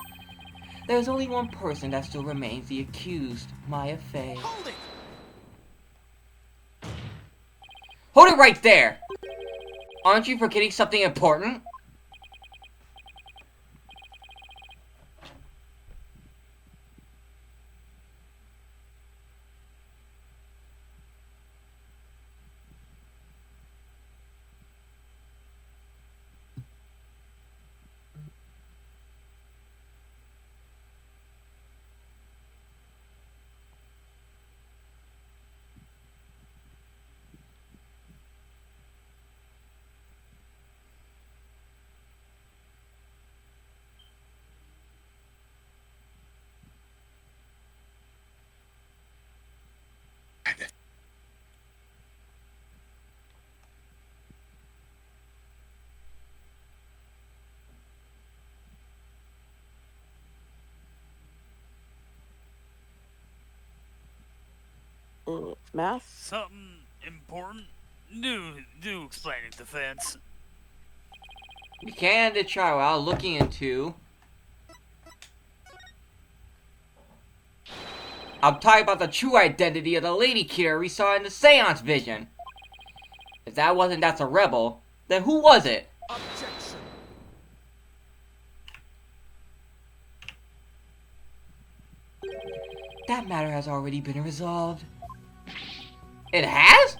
there's only one person that still remains the accused, Maya Fey. Hold it! Hold it right there! Aren't you forgetting something important? Math? Something important? Do explain it, Defense. We can try while looking into... I'm talking about the true identity of the lady killer we saw in the seance vision. If that wasn't that's a rebel, then who was it? Objection! That matter has already been resolved. It has?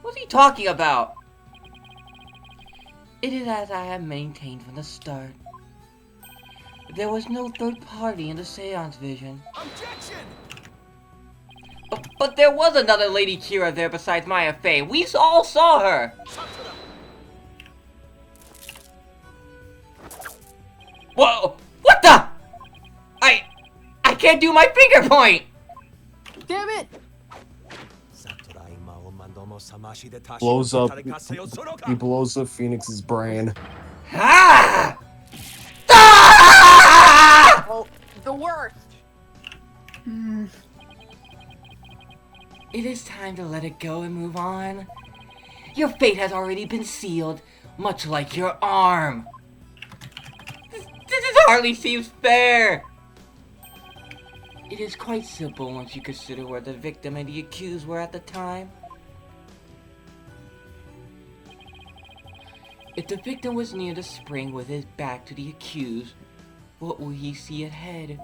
What's he talking about? It is as I have maintained from the start. There was no third party in the seance vision. Objection! But there was another Lady Kira there besides Maya Fey. We all saw her. Whoa! What the? I can't do my finger point. Damn it! Blows up. He blows up Phoenix's brain. Ah! Ah! Oh, the worst! It is time to let it go and move on. Your fate has already been sealed, much like your arm. This hardly seems fair. It is quite simple once you consider where the victim and the accused were at the time. If the victim was near the spring with his back to the accused, what will he see ahead?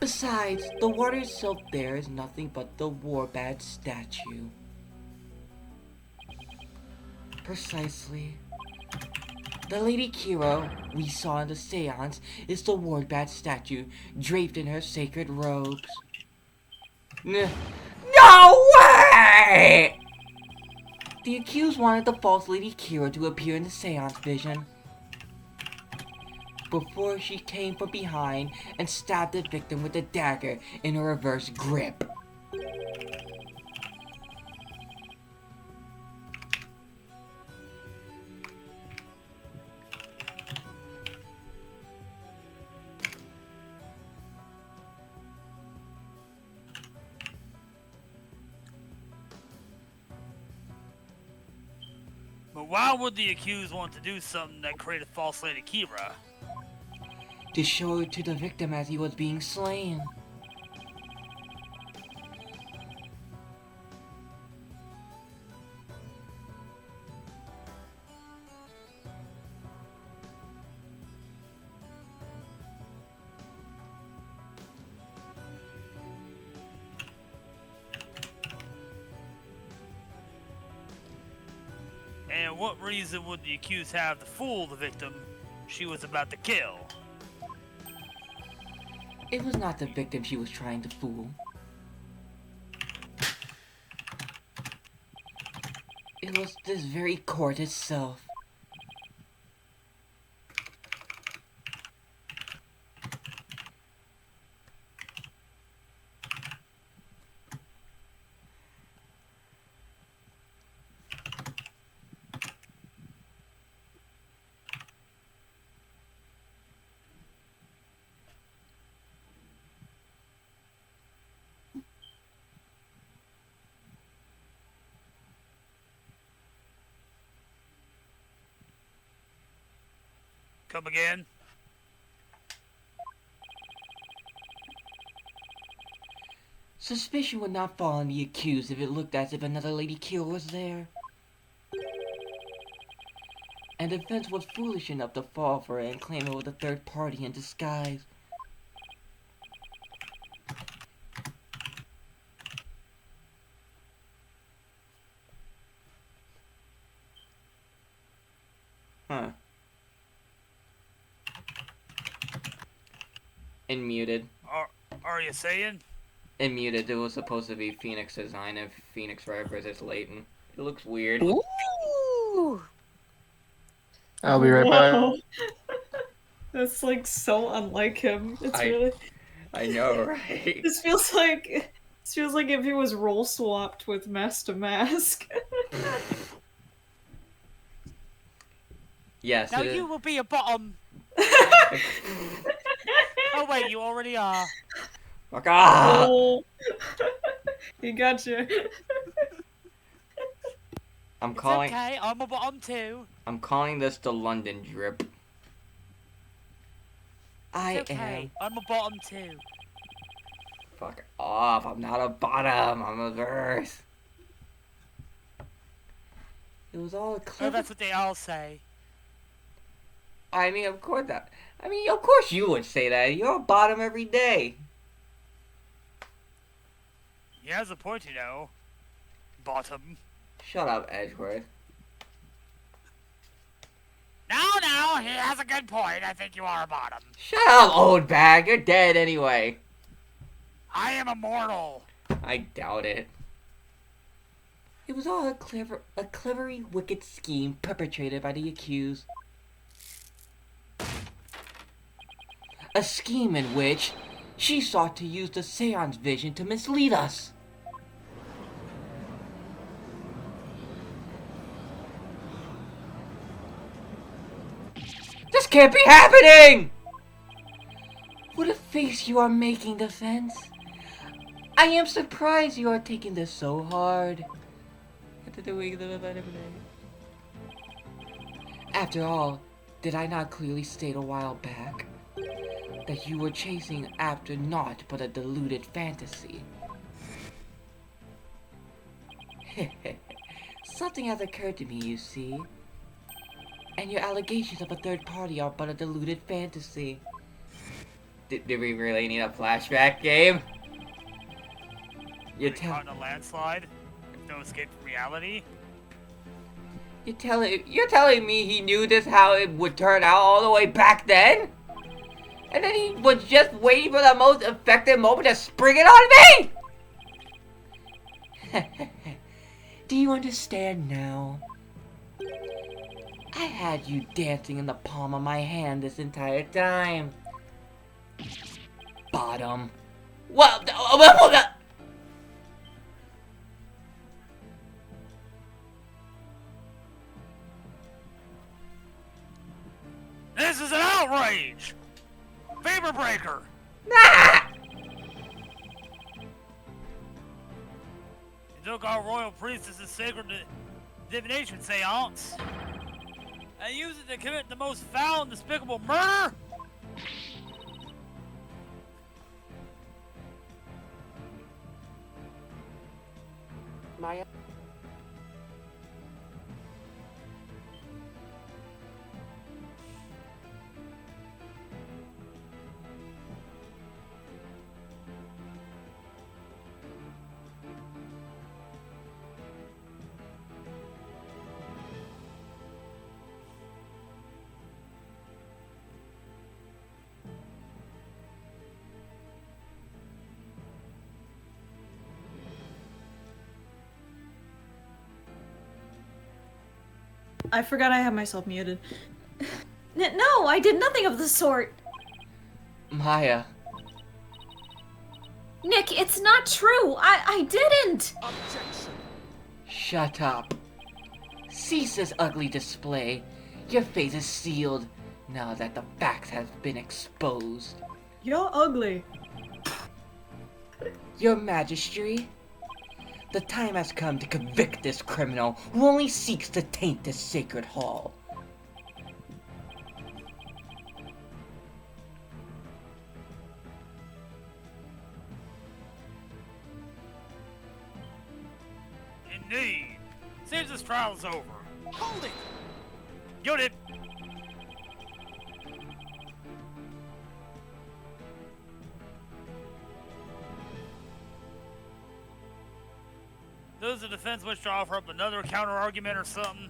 Besides, the water itself there is nothing but the Warbad statue. Precisely. The Lady Kira we saw in the seance is the Warbad statue, draped in her sacred robes. No way! The accused wanted the false Lady Kira to appear in the seance vision before she came from behind and stabbed the victim with a dagger in a reverse grip. But why would the accused want to do something that created false Lady Kira? To show it to the victim as he was being slain. And what reason would the accused have to fool the victim she was about to kill? It was not the victim she was trying to fool. It was this very court itself. Come again? Suspicion would not fall on the accused if it looked as if another Lady Kira was there. And the defense was foolish enough to fall for it and claim it was a third party in disguise. Huh. And muted. Are you saying? And muted. It was supposed to be Phoenix design if Phoenix Wright versus Layton. It looks weird. Ooh. I'll be right back. Whoa. That's like so unlike him. It's really. I know, right? This feels like if he was role swapped with Mask to Mask. Yes. Now you will be a bottom. Oh wait, you already are. Fuck off! Oh. He got you. I'm It's calling. okay, I'm a bottom too. I'm calling this the London drip. I It's okay, I'm a bottom too. am. Fuck off! I'm not a bottom. I'm a verse. It was all a Oh, clever. that's what they all say. I mean, of course that. I mean, of course you would say that. You're a bottom every day. He has a point, you know. Bottom. Shut up, Edgeworth. No, he has a good point. I think you are a bottom. Shut up, old bag. You're dead anyway. I am immortal. I doubt it. It was all a cleverly wicked scheme perpetrated by the accused. A scheme in which she sought to use the seance vision to mislead us. This can't be happening! What a face you are making, Defense. I am surprised you are taking this so hard. After all, did I not clearly state a while back that you were chasing after naught but a deluded fantasy? Something has occurred to me, you see. And your allegations of a third party are but a deluded fantasy. Did we really need a flashback game? You're caught in a landslide? With no escape from reality? You're telling me he knew this how it would turn out all the way back then? And then he was just waiting for the most effective moment to spring it on me? Do you understand now? I had you dancing in the palm of my hand this entire time. Bottom. Well, This is an outrage! Favor breaker! ah! You took our royal priestess's sacred divination seance and used it to commit the most foul and despicable murder? Maya. I forgot I had myself muted. No, I did nothing of the sort. Maya. Nick, it's not true. I didn't. Objection. Shut up. Cease this ugly display. Your fate is sealed now that the facts have been exposed. You're ugly. Your Majesty, the time has come to convict this criminal who only seeks to taint this sacred hall. Indeed. Seems this trial's over. Hold it. Unit! Does the defense wish to offer up another counter-argument or something?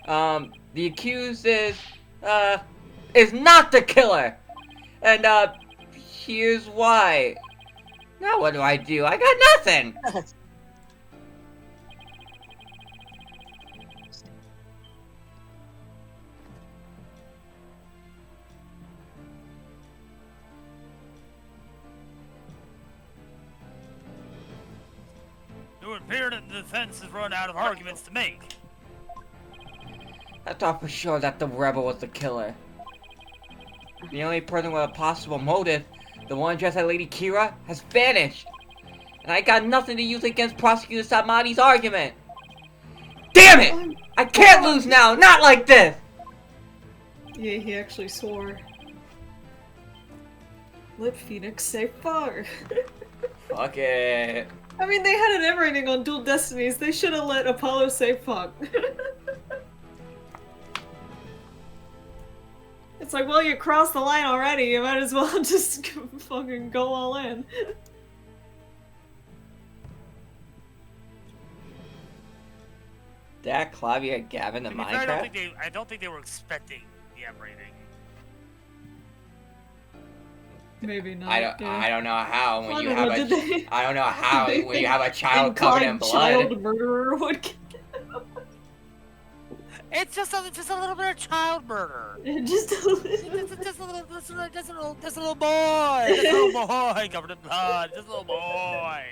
The accused is not the killer! And, here's why. Now what do? I got nothing! It would appear that the defense has run out of arguments to make. I thought for sure that the rebel was the killer. The only person with a possible motive, the one dressed as Lady Kira, has vanished. And I got nothing to use against Prosecutor Samadi's argument. Damn it! I can't lose now, not like this! Yeah, he actually swore. Let Phoenix say far. Fuck it. I mean, they had an M rating on Dual Destinies. They should have let Apollo say fuck. It's like, well, you crossed the line already. You might as well just fucking go all in. That Clavia Gavin in To be fair, Minecraft? I don't think they were expecting the M rating. Maybe not. I don't know how when I you don't have know, a did they- I don't know how did when they you have a child covered in inclined blood. child murderer would get It's just a little bit of child murder. just a little. Just a little boy. Just a little boy covered in blood. Just a little boy.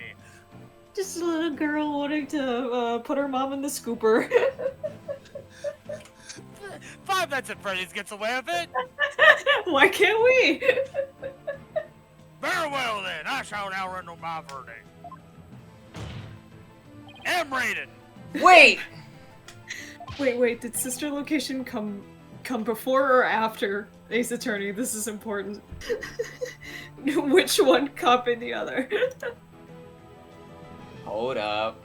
Just a little girl wanting to put her mom in the scooper. 5 Nights at Freddy's gets away with it. Why can't we? Burn Very well then, I shall now render my verdict. M rated. Wait! Wait, did sister location come before or after Ace Attorney? This is important. Which one copied the other? Hold up.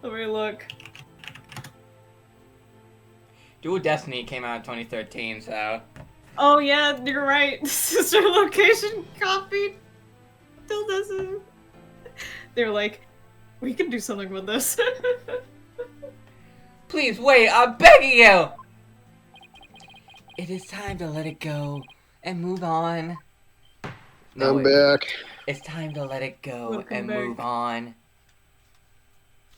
Let me look. Dual Destiny came out in 2013, so... Oh yeah, you're right. Sister location copied. Still doesn't. They're like, we can do something with this. Please wait, I'm begging you! It is time to let it go and move on. No, I'm back. It's time to let it go Welcome and back. move on.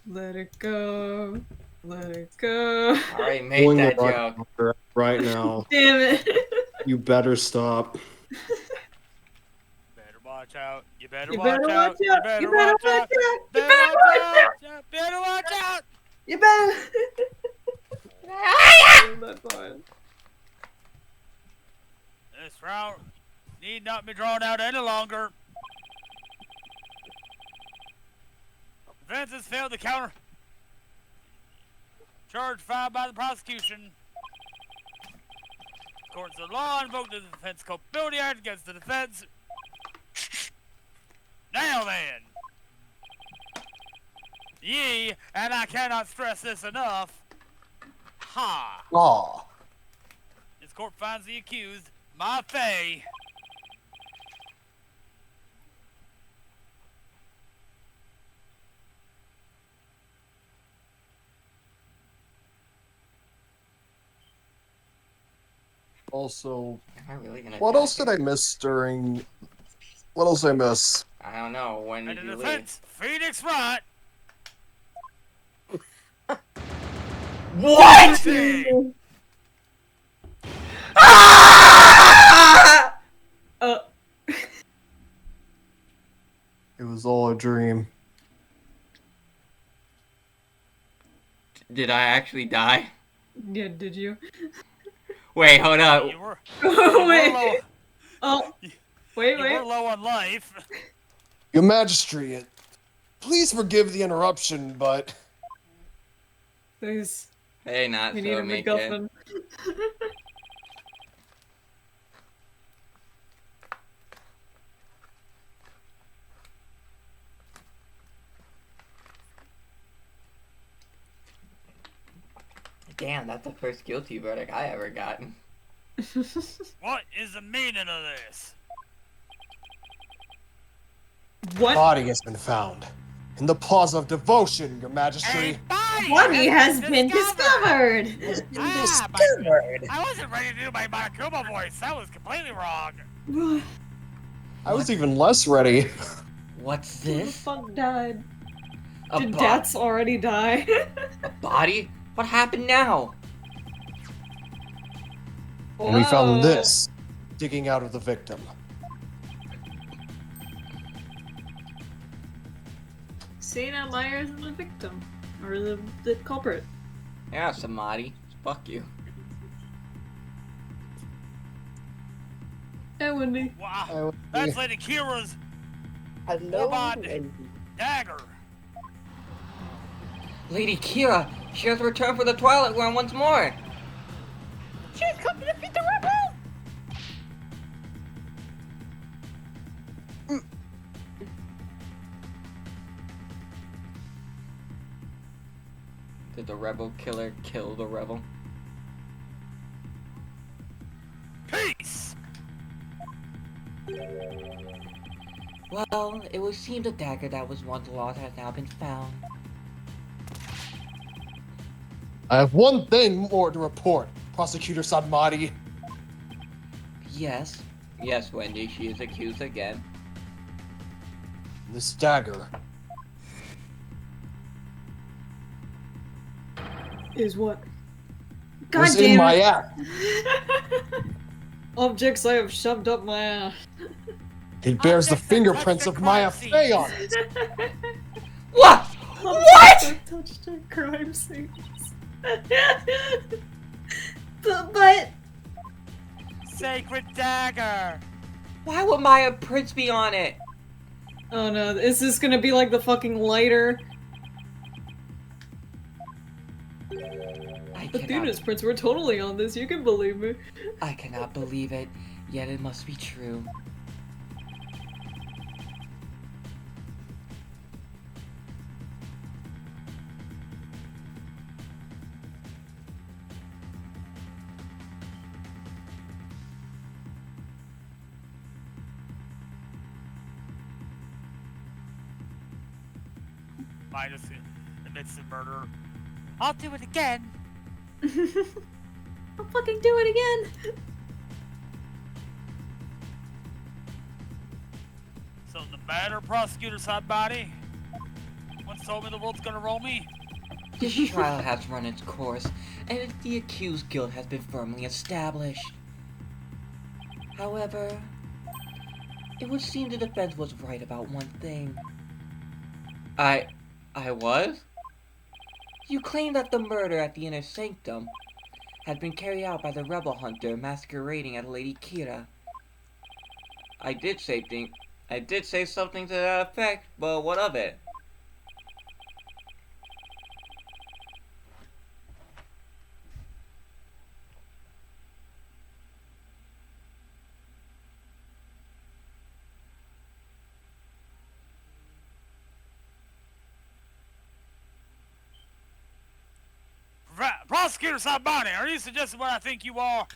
Let it go. Let it go. I already made Pulling that the joke. rug right now. Damn it. You better stop. Better watch out. You better You watch better out. watch You out. better You better watch watch out. out. You Better better watch watch out. out. Better watch out. You better. That part. This round need not be drawn out any longer. Defense has failed to counter. Charge filed by the prosecution. Courts of law invoked the Defense Culpability Act against the defense. Now then. Ye, and I cannot stress this enough. Ha! Aw. This court finds the accused, Ma Fei. Also, Am I really gonna what die else did here? I miss during... What else did I miss? I don't know. When And did the you leave? defense, Phoenix Wright. What? Fei. Ah! It was all a dream. Did I actually die? Yeah, did you? Wait, hold up. You were low. Wait. Oh. Wait, You wait. were low on life. Your Majesty, please forgive the interruption, but... Please. Hey, not We so need a make it. MacGuffin. Damn, that's the first guilty verdict I ever gotten. What is the meaning of this? What? Body has been found. In the plaza of devotion, Your Majesty. Body has been discovered! I wasn't ready to do my Makuma voice. That was completely wrong. I was even less ready. What's Who the this? fuck died? A Did bo- Dats already die? A body? What happened now? And we found Whoa. this, digging out of the victim. See, now Myers is the victim. Or the culprit. Yeah, Samadhi. Fuck you. Hey, Wendy. Wow. That's Lady Kira's Hello. Warbond dagger. Lady Kira, she has returned for the Twilight Realm once more. She's coming to beat the rebel! Did the rebel killer kill the rebel? Peace. Well, it would seem the dagger that was once lost has now been found. I have one thing more to report, Prosecutor Sadmati. Yes. Yes, Wendy, she is accused again. This dagger Is what? God was in damn my it. act. Objects I have shoved up my ass. It bears the Objects that fingerprints touch of the Maya crime Fey on it. What? What? Touched a crime scene. But Sacred dagger. Why would Maya prints be on it? Oh no, is this gonna be like the fucking lighter? Athena's prints were totally on this, you can believe me. I cannot believe it, yet it must be true. Midas admits the murder. I'll do it again. I'll fucking do it again. Something the matter, Prosecutor Sidebody? Once told me the world's gonna roll me. This trial has run its course, and the accused guilt has been firmly established. However, it would seem the defense was right about one thing. I was? You claim that the murder at the Inner Sanctum had been carried out by the rebel hunter masquerading as Lady Kira. I did say something to that effect, but what of it? Prosecutor Sidebody, are you suggesting what I think you are?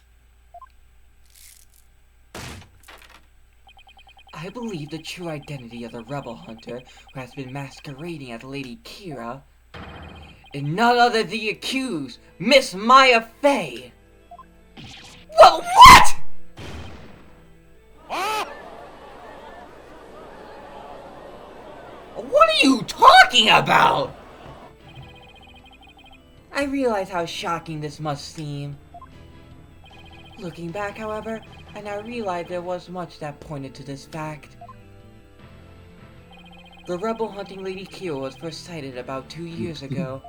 I believe the true identity of the rebel hunter who has been masquerading as Lady Kira is none other than the accused, Miss Maya Fey. Well, what? What? What are you talking about? I realize how shocking this must seem. Looking back, however, I now realize there was much that pointed to this fact. The rebel hunting Lady Kira was first sighted about 2 years ago,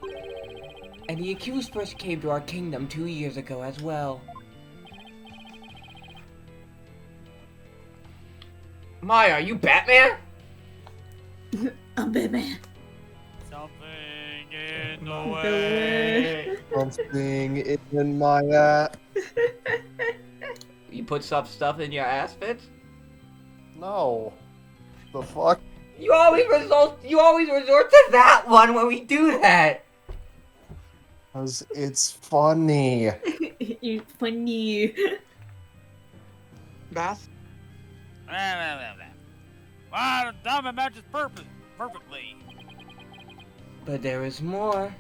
and the accused first came to our kingdom 2 years ago as well. Maya, are you Batman? I'm Batman. Something in the way. Something in my You put some stuff in your ass, Fitz? No. The fuck? You always resort to that one when we do that. Because it's funny. You funny. Bath? Well, the diamond matches perfectly. But there is more.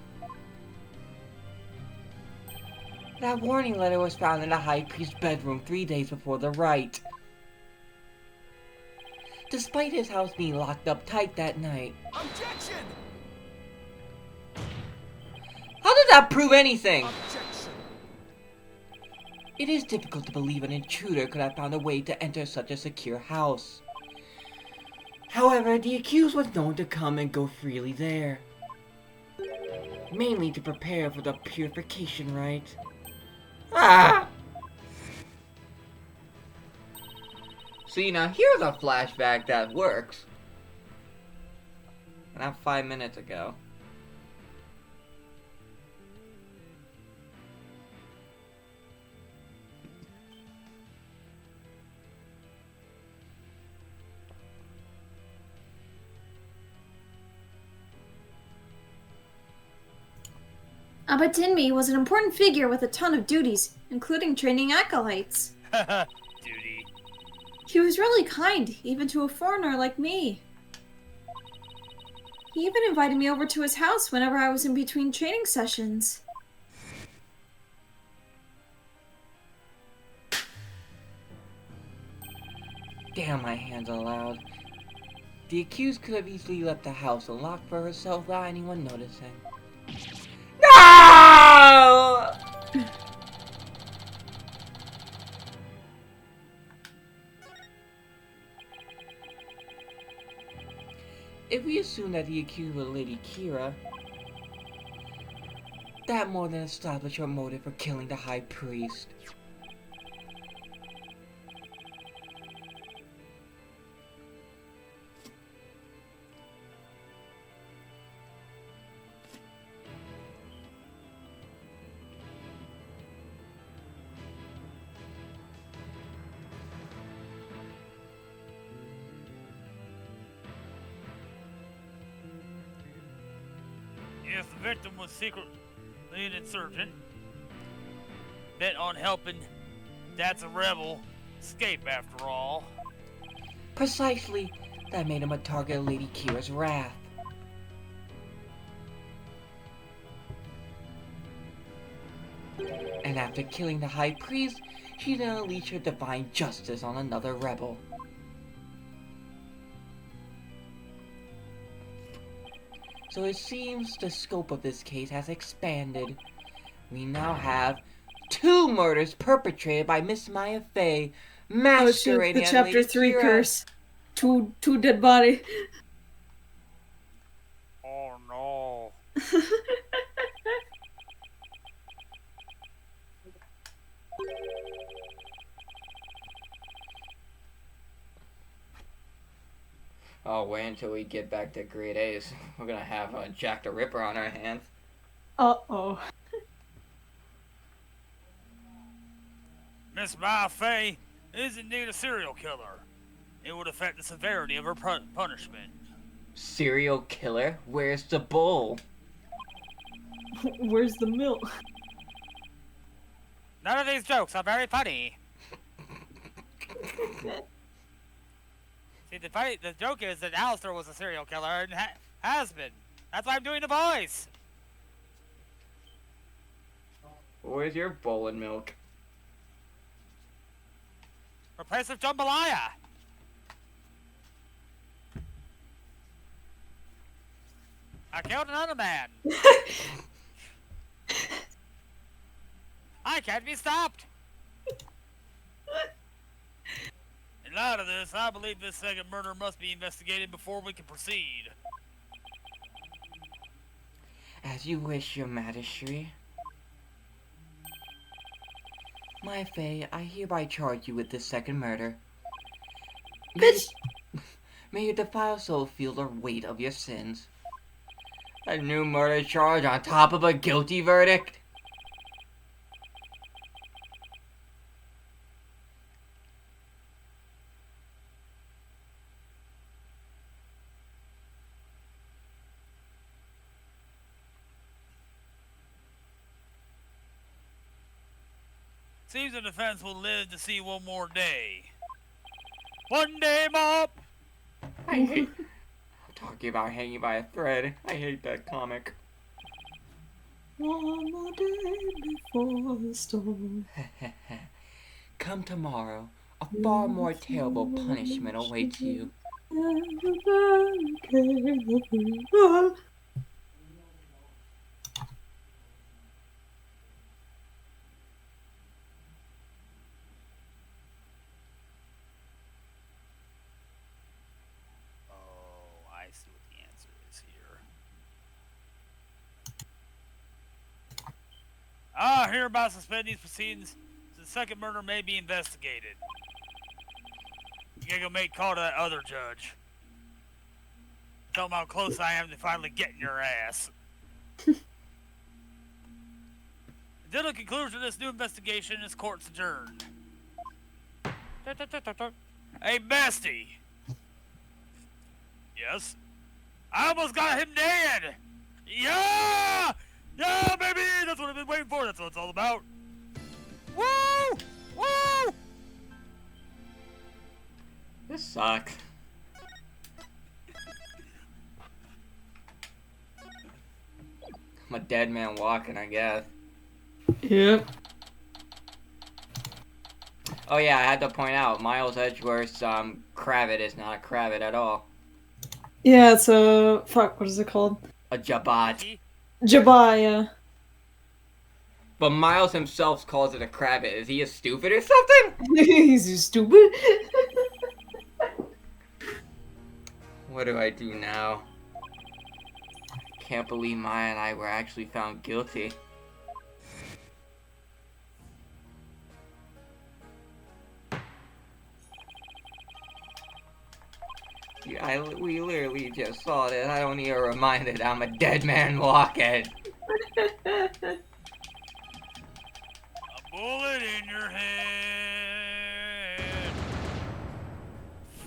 That warning letter was found in the High Priest's bedroom 3 days before the rite. Despite his house being locked up tight that night. Objection! How did that prove anything? Objection! It is difficult to believe an intruder could have found a way to enter such a secure house. However, the accused was known to come and go freely there. Mainly to prepare for the purification rite. Ah! See, now here's a flashback that works. And that 5 minutes ago. Abba Tinmi was an important figure with a ton of duties, including training acolytes. Duty. He was really kind, even to a foreigner like me. He even invited me over to his house whenever I was in between training sessions. Damn, my hands are loud. The accused could have easily left the house unlocked for herself without anyone noticing. No! If we assume that the accused was Lady Kira, that more than established her motive for killing the High Priest. guess the victim was secretly an insurgent, bent on helping That's a Rebel escape after all. Precisely. That made him a target of Lady Kira's wrath. And after killing the High Priest, she then unleashed her divine justice on another rebel. So it seems the scope of this case has expanded. We now have 2 murders perpetrated by Miss Maya Fey, Oh shit, masquerading the as chapter Lady 3 Kira. curse. Two dead body. Oh no. Oh, wait until we get back to grade A's. We're gonna have Jack the Ripper on our hands. Uh-oh. Miss Maya Fey is indeed a serial killer. It would affect the severity of her punishment. Serial killer? Where's the bull? Where's the milk? None of these jokes are very funny. See, the joke is that Alistair was a serial killer and has been. That's why I'm doing the voice. Where's your bowl and milk? Replace with jambalaya. I killed another man. I can't be stopped. In light of this, I believe this second murder must be investigated before we can proceed. As you wish, your majesty. My Faye, I hereby charge you with this second murder. Bitch! May your defiled soul feel the weight of your sins. A new murder charge on top of a guilty verdict? Seems the defense will live to see one more day. One day, Mop! I hate... I'm talking about hanging by a thread. I hate that comic. One more day before the storm. Come tomorrow, a far more terrible punishment awaits you. Oh, I see what the answer is here. I hereby suspend these proceedings so the second murder may be investigated. You gotta go make call to that other judge. Tell him how close I am to finally getting your ass. Until the conclusion of this new investigation, this court's adjourned. Hey, bestie. Yes? I almost got him dead! Yeah! Yeah, baby! That's what I've been waiting for. That's what it's all about. Woo! Woo! This sucks. I'm a dead man walking, I guess. Yep. Oh yeah, I had to point out, Miles Edgeworth's Kravit is not a Kravit at all. Yeah, it's a... Fuck, what is it called? A Jabat. Jabaya. But Miles himself calls it a Kravit. Is he a stupid or something? He's stupid. What do I do now? Can't believe Maya and I were actually found guilty. Yeah, we literally just saw this. I don't need a reminder that I'm a dead man walking. A bullet in your head.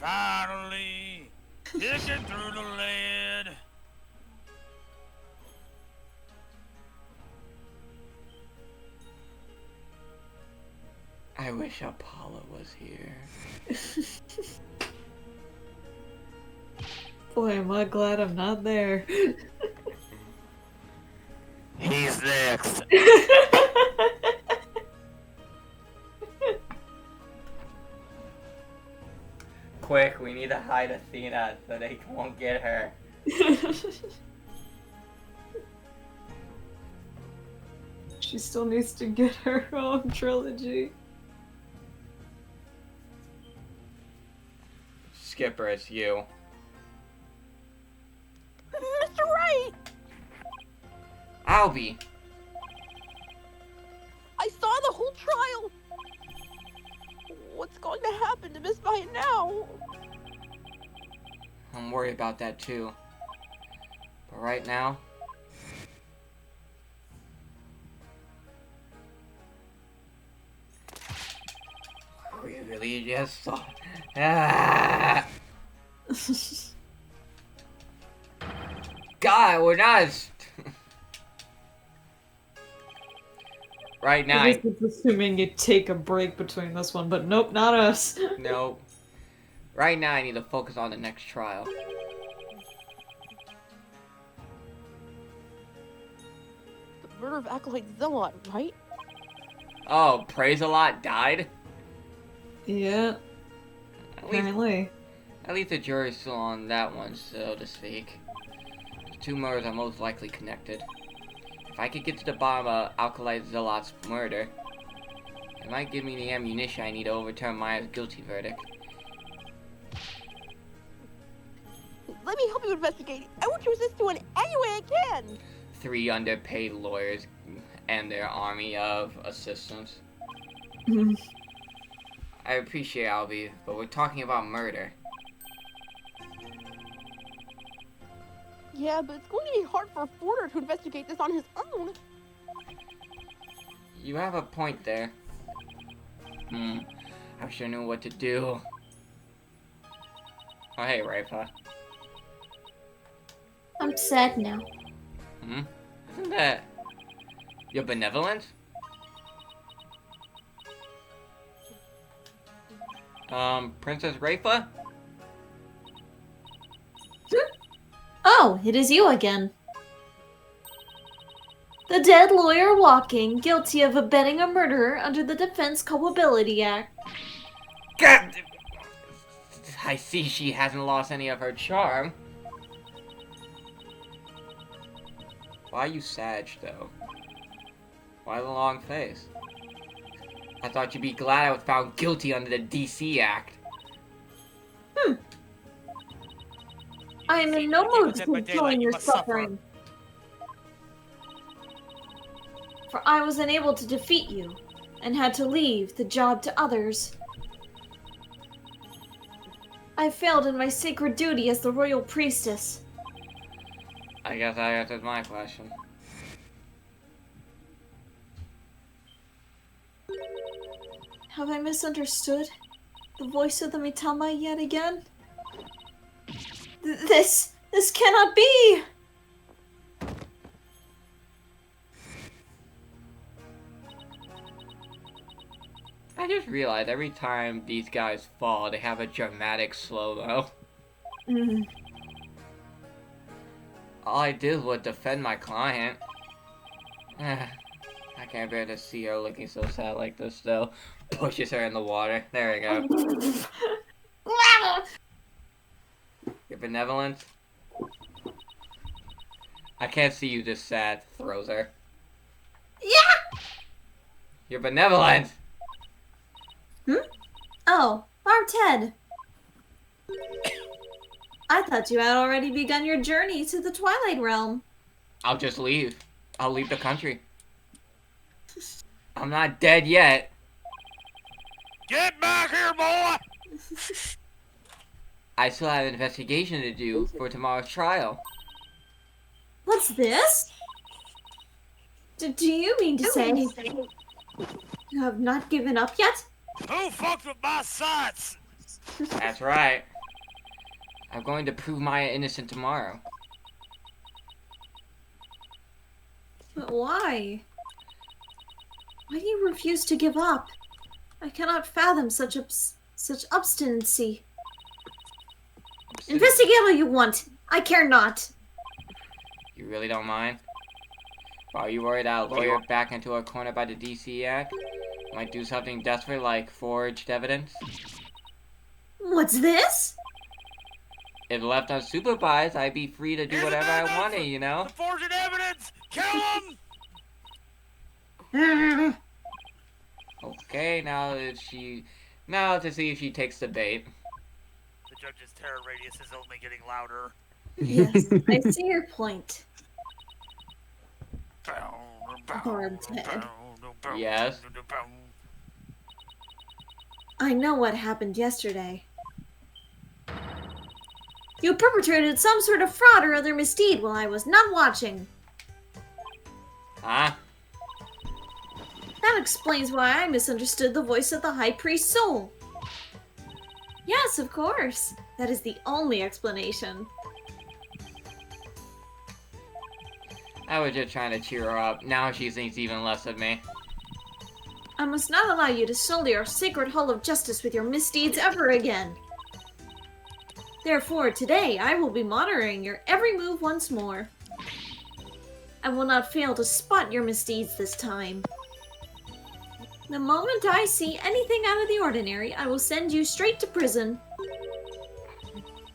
Finally, picking through the lead. I wish Apollo was here. Boy, am I glad I'm not there. He's next. Quick, we need to hide Athena so they won't get her. She still needs to get her own trilogy. Skipper, it's you. Mr. Wright! Albie! I saw the whole trial! What's going to happen to Miss Vine now? I'm worried about that too. But right now... we really just saw... Ah! God, we're not... Right now... At least it's assuming you take a break between this one, but nope, not us. Nope. Right now I need to focus on the next trial. The murder of Acolyte Zealot, right? Oh, Praise-a-Lot died? Yeah, At least, apparently. at least the jury's still on that one, so to speak. The two murders are most likely connected. If I could get to the bottom of Acolyte Zealot's murder, it might give me the ammunition I need to overturn Maya's guilty verdict. Let me help you investigate. I want to assist you in any way I can. 3 underpaid lawyers and their army of assistants. I appreciate Albie, but we're talking about murder. Yeah, but it's going to be hard for a foreigner to investigate this on his own. You have a point there. I sure knew what to do. Oh, hey, Raifa. I'm sad now. Isn't that your benevolence? Princess Raifa? Oh, it is you again. The dead lawyer walking, guilty of abetting a murderer under the Defense Culpability Act. God! I see she hasn't lost any of her charm. Why are you sad, though? Why the long face? I thought you'd be glad I was found guilty under the DC Act. I am in no mood to enjoying your suffering. For I was unable to defeat you, and had to leave the job to others. I failed in my sacred duty as the royal priestess. I guess that answers my question. Have I misunderstood the voice of the Mitama yet again? This cannot be! I just realized every time these guys fall, they have a dramatic slow-mo. All I did was defend my client. I can't bear to see her looking so sad like this, though. Pushes her in the water. There we go. Your benevolence? I can't see you this sad. Throws her. Yeah! Your benevolence! Oh, Barted. I thought you had already begun your journey to the Twilight Realm. I'll just leave. I'll leave the country. I'm not dead yet. Get back here, boy! I still have an investigation to do for tomorrow's trial. What's this? Do you mean to say you have not given up yet? Who fucked with my sights? That's right. I'm going to prove Maya innocent tomorrow. But why? Why do you refuse to give up? I cannot fathom such obstinacy. Investigate all you want. I care not. You really don't mind? Are you worried I'll lawyer back into a corner by the DC Act? Might do something desperate like forged evidence? What's this? If left unsupervised, I'd be free to do whatever I wanted, you know? The forged evidence! Kill him! Okay, now to see if she takes the bait. The judge's terror radius is only getting louder. Yes, I see your point. Barbed head. Yes. I know what happened yesterday. You perpetrated some sort of fraud or other misdeed while I was not watching. Huh? That explains why I misunderstood the voice of the High Priest's soul. Yes, of course. That is the only explanation. I was just trying to cheer her up. Now she thinks even less of me. I must not allow you to sully our sacred hall of justice with your misdeeds ever again. Therefore, today I will be monitoring your every move once more. I will not fail to spot your misdeeds this time. The moment I see anything out of the ordinary, I will send you straight to prison.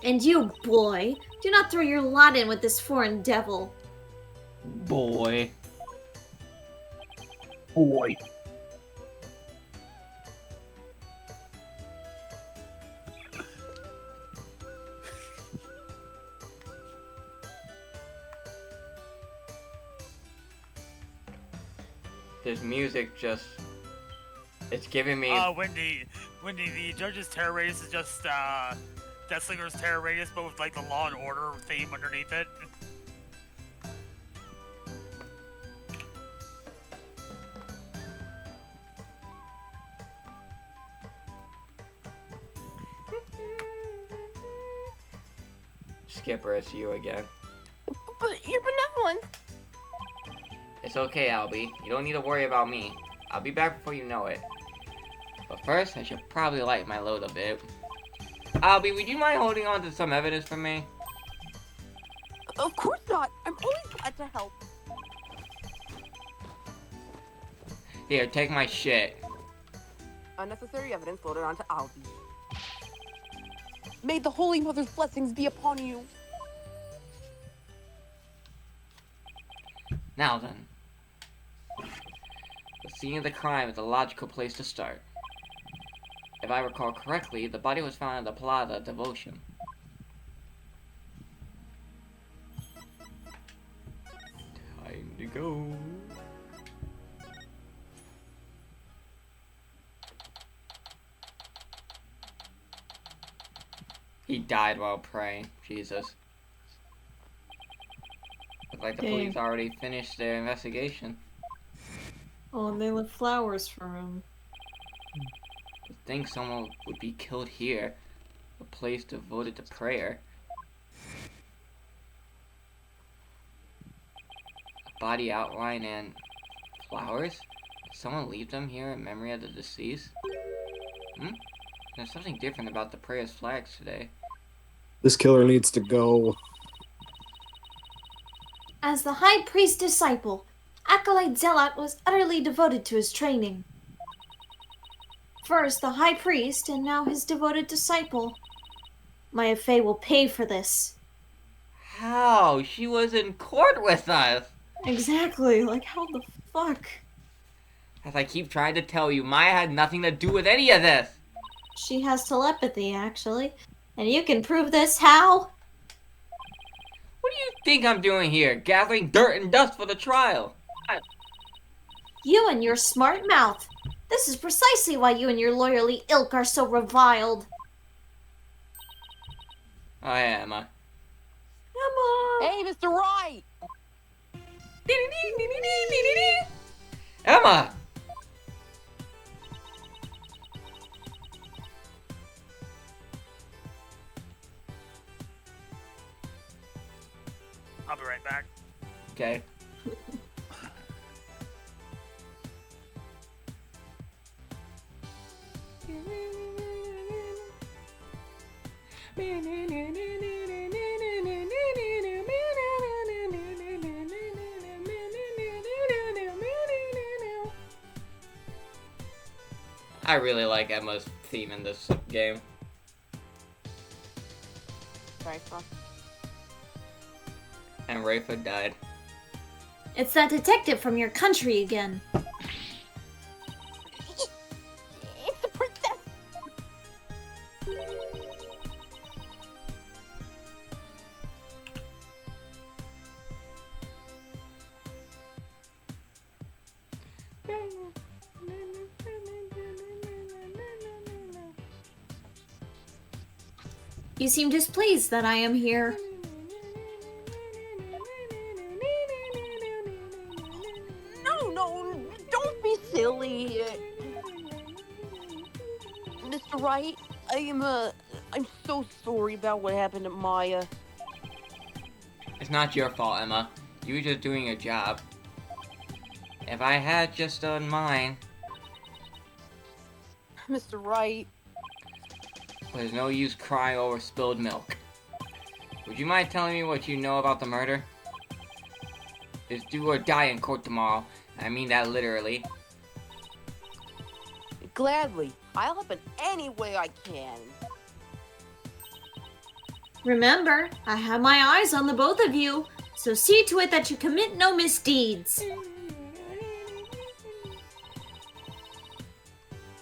And you, boy, do not throw your lot in with this foreign devil. Boy. Boy. This music just... It's giving me... Wendy, the judge's terror radius is just, Deathslinger's terror radius, but with, like, the Law and Order theme underneath it. Skipper, it's you again. But you're benevolent. It's okay, Albie. You don't need to worry about me. I'll be back before you know it. But first, I should probably light my load a bit. Albie, would you mind holding on to some evidence for me? Of course not. I'm always glad to help. Here, take my shit. Unnecessary evidence loaded onto Albie. May the Holy Mother's blessings be upon you. Now then. The scene of the crime is a logical place to start. If I recall correctly, the body was found in the Plaza Devotion. Time to go. He died while praying. Jesus. Looks like the Dang. police already finished their investigation. Oh, and they left flowers for him. To think someone would be killed here, a place devoted to prayer. A body outline and flowers? Did someone leave them here in memory of the deceased? There's something different about the prayer's flags today. This killer needs to go. As the High Priest disciple, Acolyte Zealot was utterly devoted to his training. First the High Priest, and now his devoted disciple. Maya Fey will pay for this. How? She was in court with us! Exactly, like how the fuck? As I keep trying to tell you, Maya had nothing to do with any of this! She has telepathy, actually. And you can prove this how? What do you think I'm doing here? Gathering dirt and dust for the trial? You and your smart mouth. This is precisely why you and your lawyerly ilk are so reviled. Oh yeah, Emma. Emma! Hey, Mr. Wright! Emma! I'll be right back. Okay. I really like Emma's theme in this game. Sorry, Frog. And Rafa died. It's that detective from your country again. It's the princess! You seem displeased that I am here. No, don't be silly. Mr. Wright, I'm so sorry about what happened to Maya. It's not your fault, Emma. You were just doing your job. If I had just done mine, Mr. Wright, there's no use crying over spilled milk. Would you mind telling me what you know about the murder? It's do or die in court tomorrow. I mean that literally. gladly. I'll help in any way I can. Remember, I have my eyes on the both of you, so see to it that you commit no misdeeds.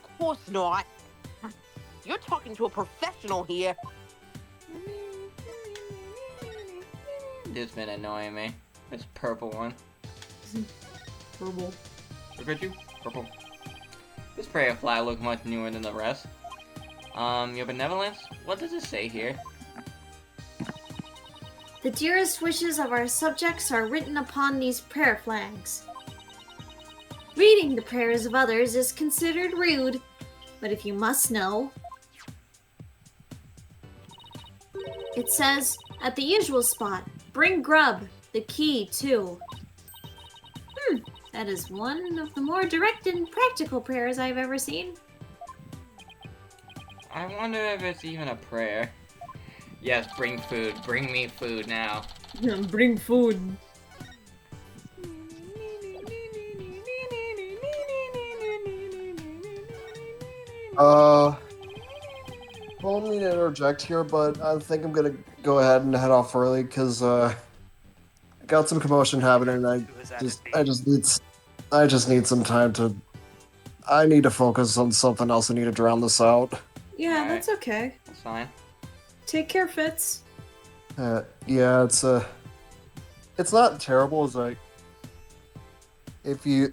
Of course not. You're talking to a professional here. This been annoying me. This purple one. Purple. Look at you. Purple. This prayer flag looks much newer than the rest. Your benevolence? What does it say here? The dearest wishes of our subjects are written upon these prayer flags. Reading the prayers of others is considered rude, but if you must know, it says, at the usual spot, bring grub, the key too. That is one of the more direct and practical prayers I've ever seen. I wonder if it's even a prayer. Yes, bring food. Bring me food now. Bring food. Don't mean to interject here, but I think I'm gonna go ahead and head off early because I got some commotion happening. And I just need some time to. I need to focus on something else. I need to drown this out. Yeah, Alright. that's okay. That's fine. Take care, Fitz. Yeah, it's not terrible. It's like if you,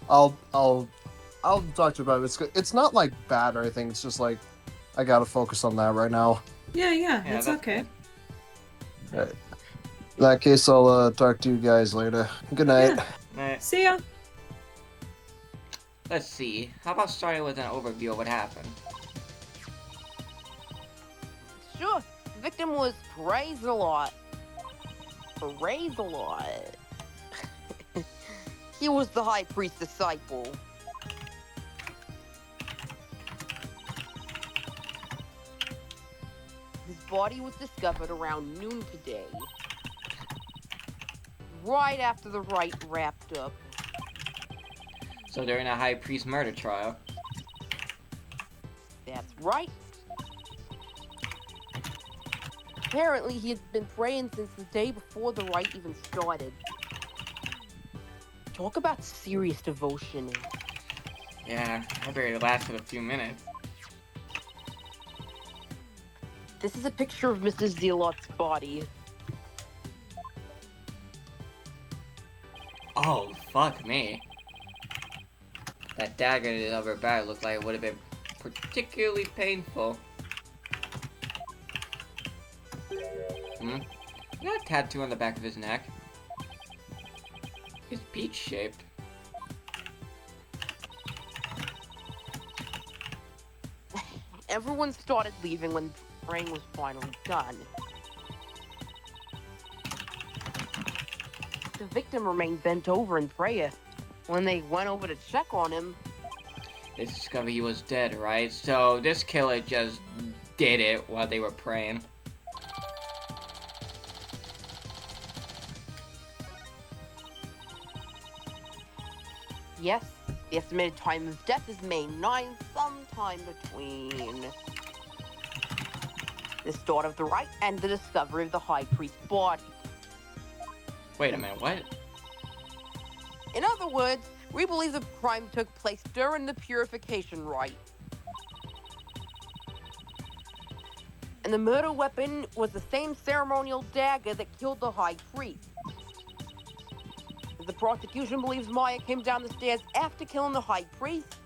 I'll talk to you about it. It's not like bad or anything. It's just like I gotta focus on that right now. Yeah, Yeah, it's that's okay. Right. In that case, I'll talk to you guys later. Good night. Yeah. Alright, See ya. let's see. How about starting with an overview of what happened? Sure, the victim was praised a lot. Praised a lot. He was the high priest's disciple. His body was discovered around noon today. Right after the rite wrapped up. So during a high priest murder trial. That's right. Apparently, he had been praying since the day before the rite even started. Talk about serious devotion. Yeah, I barely lasted a few minutes. This is a picture of Mrs. Zealot's body. Oh, fuck me. That dagger of her back looked like it would have been particularly painful. He got a tattoo on the back of his neck. It's peach shaped. Everyone started leaving when praying was finally done. The victim remained bent over in prayer. When they went over to check on him, they discovered he was dead, right? So this killer just did it while they were praying. Yes, the estimated time of death is May 9th, sometime between the start of the rite and the discovery of the High Priest's body. Wait a minute, what? In other words, we believe the crime took place during the purification rite. And the murder weapon was the same ceremonial dagger that killed the High Priest. The prosecution believes Maya came down the stairs after killing the High Priest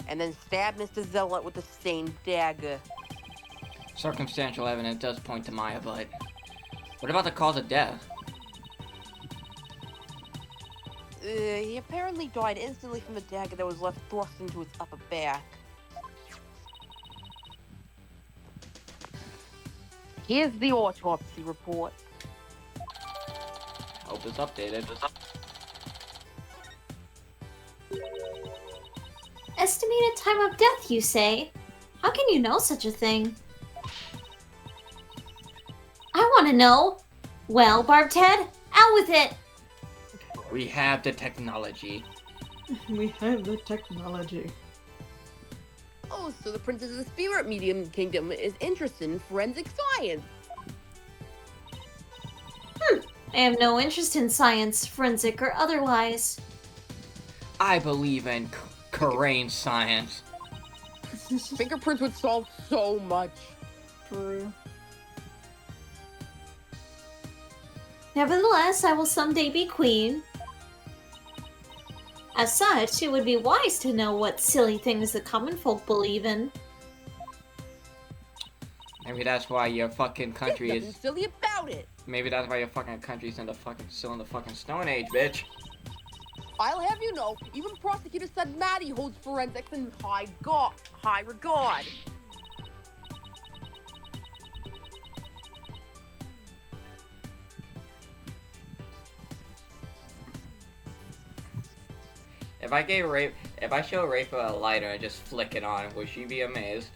and then stabbed Mr. Zealot with the same dagger. Circumstantial evidence does point to Maya, but what about the cause of death? He apparently died instantly from the dagger that was left thrust into his upper back. Here's the autopsy report. Hope it's updated. Estimated time of death, you say? How can you know such a thing? I want to know. Well, Barbted, out with it! We have the technology. We have the technology. Oh, so the Princess of the Spirit Medium Kingdom is interested in forensic science. I have no interest in science, forensic or otherwise. I believe in Korean science. Fingerprints would solve so much. True. Nevertheless, I will someday be queen. As such, it would be wise to know what silly things the common folk believe in. Maybe that's why your fucking country There's is. nothing silly about it. Maybe that's why your fucking country's still in the fucking Stone Age, bitch. I'll have you know, even prosecutor said Maddie holds forensics in high regard. If I show Rafa a lighter and just flick it on, would she be amazed?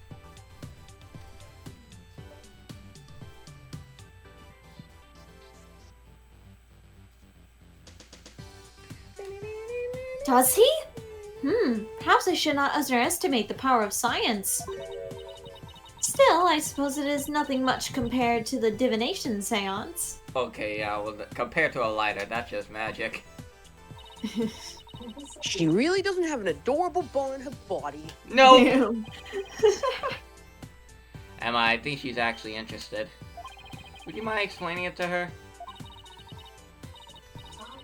Does he? Perhaps I should not underestimate the power of science. Still, I suppose it is nothing much compared to the divination seance. Okay, yeah, well, compared to a lighter, that's just magic. She really doesn't have an adorable bone in her body. No! Damn. Emma, I think she's actually interested. Would you mind explaining it to her?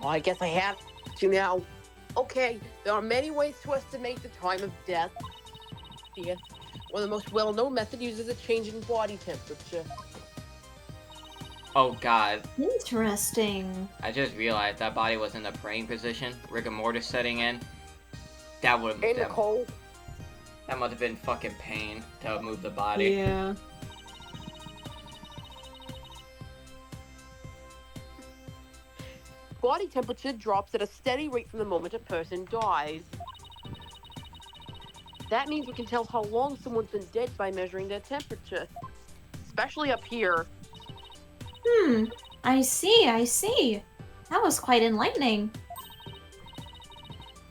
Well, I guess I have to now. Okay, there are many ways to estimate the time of death. Yes, one of the most well-known methods uses a change in body temperature. Oh god, Interesting. I just realized that body was in the praying position, rigor mortis setting in. That would Hey, Nicole. that must have been fucking pain to move the body. Yeah. Body temperature drops at a steady rate from the moment a person dies. That means we can tell how long someone's been dead by measuring their temperature. Especially up here. I see. That was quite enlightening.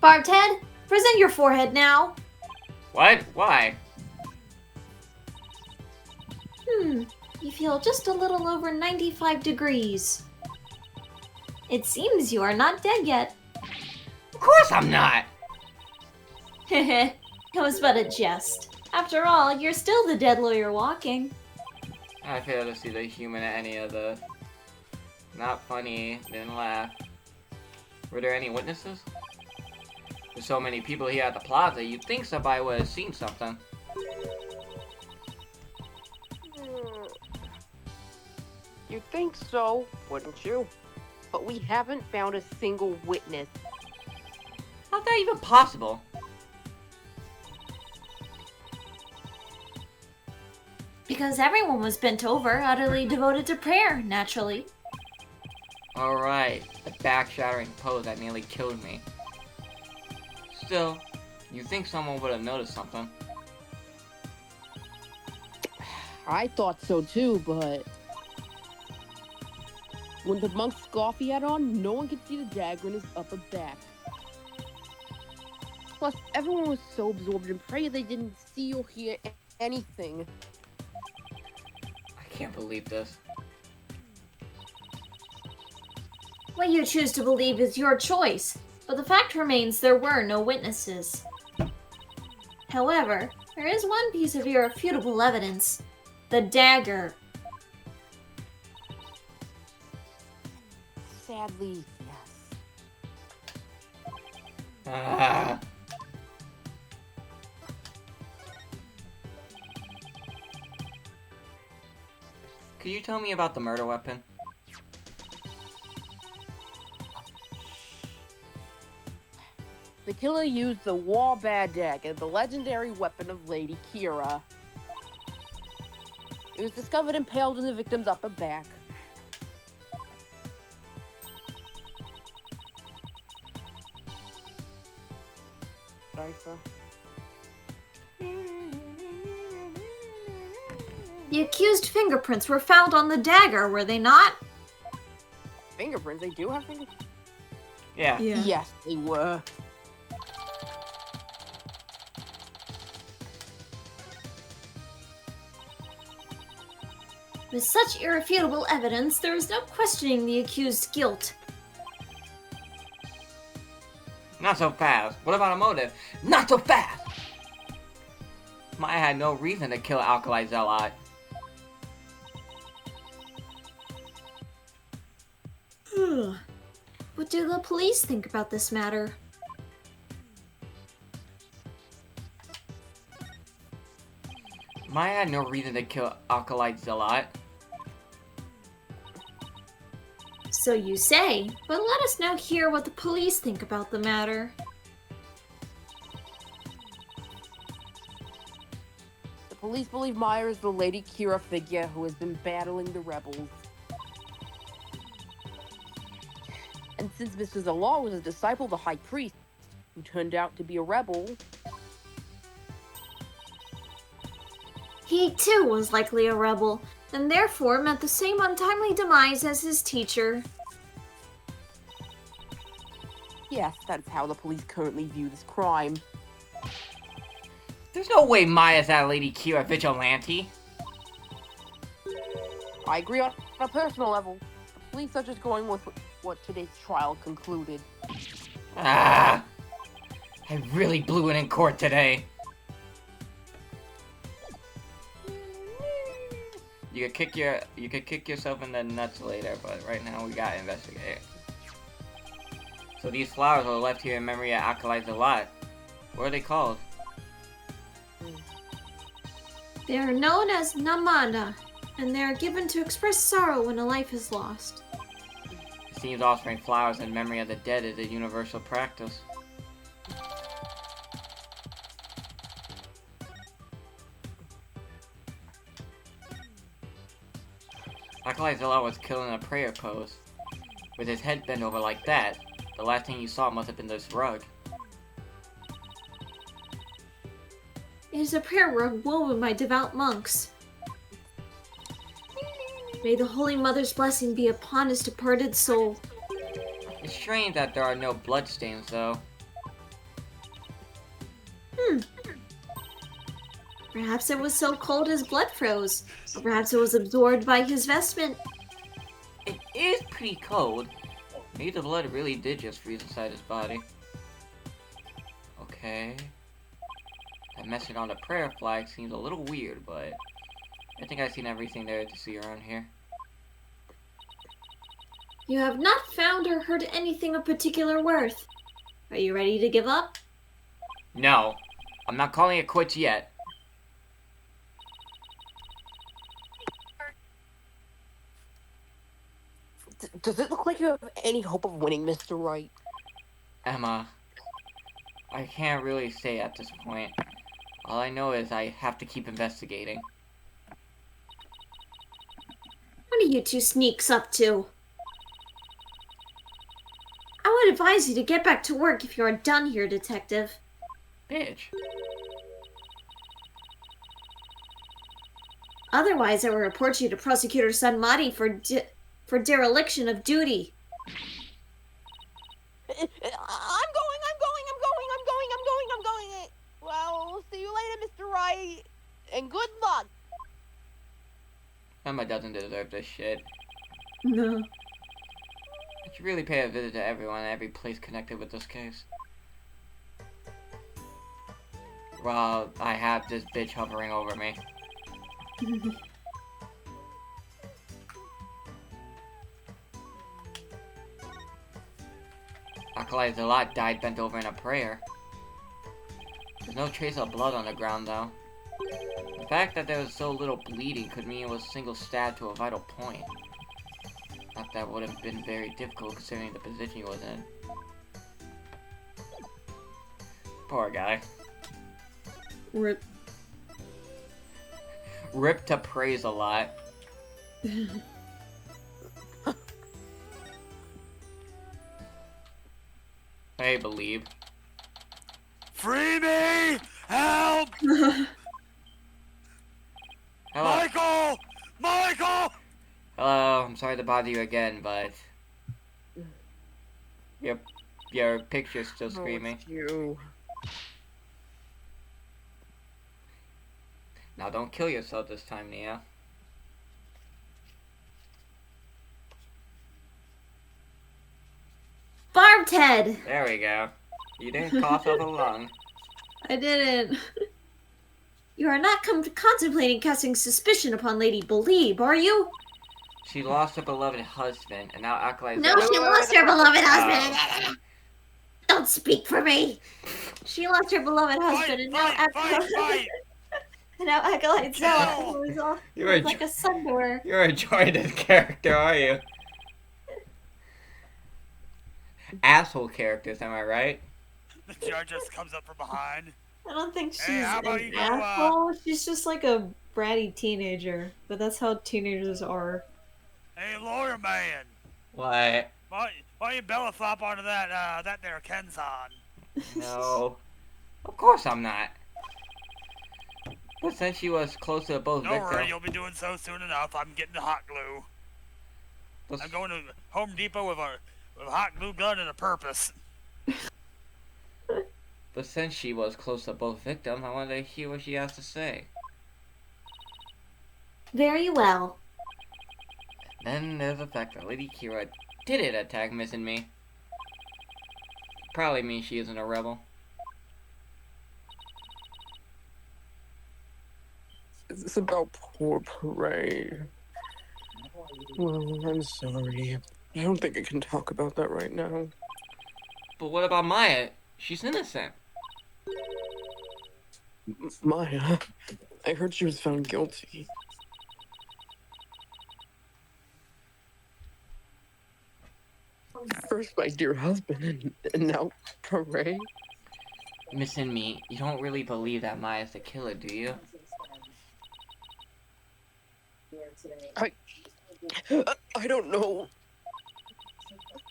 Barbted, present your forehead now. What? Why? You feel just a little over 95 degrees. It seems you are not dead yet. Of course I'm not! It was but a jest. After all, you're still the dead lawyer walking. I fail to see the human in any of the... Not funny, didn't laugh. Were there any witnesses? There's so many people here at the plaza, you'd think somebody would have seen something. You'd think so, wouldn't you? But we haven't found a single witness. How's that even possible? Because everyone was bent over, utterly devoted to prayer, naturally. Alright, the back-shattering pose that nearly killed me. Still, you'd think someone would have noticed something. I thought so too, but when the monk's scarf he had on, no one could see the dagger in his upper back. Plus, everyone was so absorbed in prayer they didn't see or hear anything. I can't believe this. What you choose to believe is your choice, but the fact remains there were no witnesses. However, there is one piece of irrefutable evidence. The dagger. Sadly, yes. Ah. Could you tell me about the murder weapon? The killer used the Warbad dagger, the legendary weapon of Lady Kira. It was discovered impaled in the victim's upper back. Sorry, sir. The accused fingerprints were found on the dagger, were they not? Fingerprints? They do have fingerprints? Yeah. Yes, they were. With such irrefutable evidence, there is no questioning the accused's guilt. Not so fast. What about a motive? Not so fast! Maya had no reason to kill Alkali Zealot. What do the police think about this matter? Maya had no reason to kill Alkali Zealot. So you say, but let us now hear what the police think about the matter. The police believe Maya is the Lady Kira figure who has been battling the rebels. And since Mr. Zalar was a disciple of the High Priest, who turned out to be a rebel, He too was likely a rebel, and therefore met the same untimely demise as his teacher. yes, that's how the police currently view this crime. There's no way Maya's that Lady Kira vigilante. I agree on a personal level. The police are just going with what today's trial concluded. Ah, I really blew it in court today. You could kick yourself in the nuts later, but right now we gotta investigate. So these flowers were left here in memory of Alkali Zealot. What are they called? They are known as namana, and they are given to express sorrow when a life is lost. It seems offering flowers in memory of the dead is a universal practice. Alkali Zealot was killed in a prayer pose. With his head bent over like that, the last thing you saw must have been this rug. It is a prayer rug woven by devout monks. May the Holy Mother's blessing be upon his departed soul. It's strange that there are no bloodstains, though. Perhaps it was so cold his blood froze, or perhaps it was absorbed by his vestment. It is pretty cold. Maybe the blood really did just freeze inside his body. Okay. That message on the prayer flag seems a little weird, but I think I've seen everything there to see around here. You have not found or heard anything of particular worth. Are you ready to give up? No, I'm not calling it quits yet. Does it look like you have any hope of winning, Mr. Wright? Emma, I can't really say at this point. All I know is I have to keep investigating. What are you two sneaks up to? I would advise you to get back to work if you are done here, Detective. Bitch. Otherwise, I will report you to Prosecutor Sanmari for dereliction of duty. I'm going. Well, we'll see you later, Mr. Wright. And good luck. Emma doesn't deserve this shit. No. I should really pay a visit to everyone in every place connected with this case. Well, I have this bitch hovering over me. Acolyte Zalat died bent over in a prayer. There's no trace of blood on the ground, though. The fact that there was so little bleeding could mean it was a single stab to a vital point. Not that would have been very difficult considering the position he was in. Poor guy. Rip. Rip to praise a lot. I believe. Free me! Help! Hello. Michael! Michael! Hello, I'm sorry to bother you again, but your picture's still screaming. You. Now don't kill yourself this time, Nia. Barbed head! There we go. You didn't cough up a lung. I didn't. You are not contemplating casting suspicion upon Lady Believe, are you? She lost her beloved husband, and now Acolyte No, she lost her beloved husband. Don't speak for me. She lost her beloved husband, and now Fight! and now Acolyte Zella, who is all You're like a son to her. You're enjoying this character, are you? Asshole characters, am I right? The judge just comes up from behind. I don't think she's Hey, how about an you go, asshole. She's just like a bratty teenager, but that's how teenagers are. Hey, lawyer man. What? Why you belly flop onto that there Kenzan? No. Of course I'm not. But since she was close to both Don't worry, victims... you'll be doing so soon enough. I'm getting the hot glue. but- I'm going to Home Depot with a hot glue gun and a purpose. But since she was close to both victims, I wanted to hear what she has to say. Very well. Then there's the fact that Lady Kira didn't attack Miss and me. Probably means she isn't a rebel. Is this about poor Prey? Well, I'm sorry. I don't think I can talk about that right now. But what about Maya? She's innocent. Maya, I heard she was found guilty. First my dear husband, and now Prey? Miss and me, you don't really believe that Maya's the killer, do you? I don't know.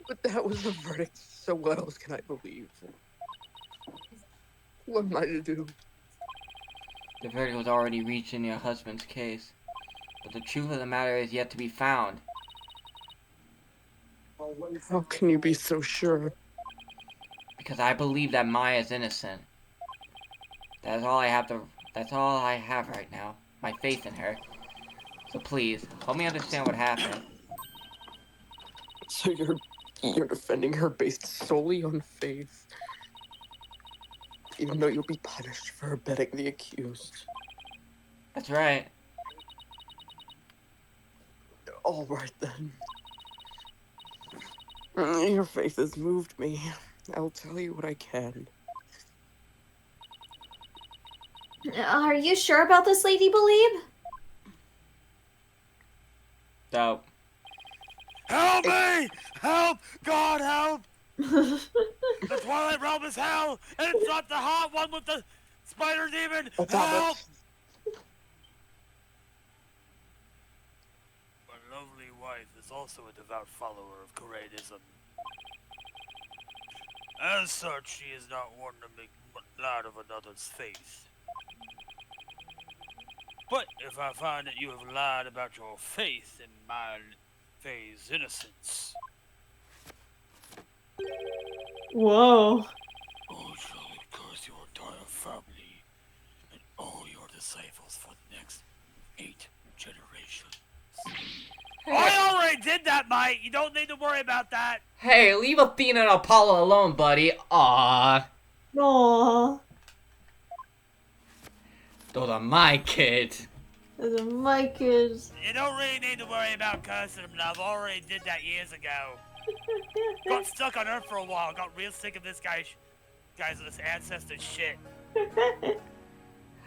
But that was the verdict, so what else can I believe? What am I to do? The verdict was already reached in your husband's case. But the truth of the matter is yet to be found. How can you be so sure? Because I believe that Maya is innocent. That's all I have right now. My faith in her. So please, help me understand what happened. So you're defending her based solely on faith? Even though you'll be punished for abetting the accused. That's right. All right then. Your faith has moved me. I'll tell you what I can. Are you sure about this, Lady Believe? Dope. Help me! Help! God help! The Twilight Realm is hell, and it's not the hot one with the spider demon! Help! My lovely wife is also a devout follower of Koreanism. As such, she is not one to make light of another's faith. But if I find that you have lied about your faith in my Faye's innocence, Whoa. I shall curse your entire family and all your disciples for the next 8 generations. I already did that, mate! You don't need to worry about that! Hey, leave Athena and Apollo alone, buddy. Aww. Aww. Those are my kids. Those are my kids. You don't really need to worry about cursing them, love. I already did that years ago. Got stuck on Earth for a while. Got real sick of this guy's ancestor shit.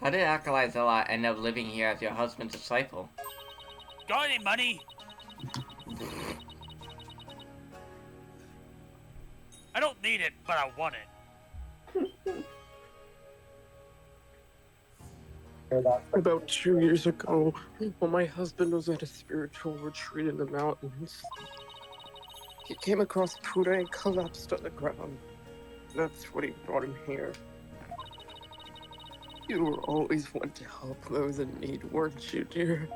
How did Acolyte Zella end up living here as your husband's disciple? Got any money? I don't need it, but I want it. About 2 years ago, when my husband was at a spiritual retreat in the mountains, he came across Buddha and collapsed on the ground. That's what he brought him here. You were always one to help those in need, weren't you, dear?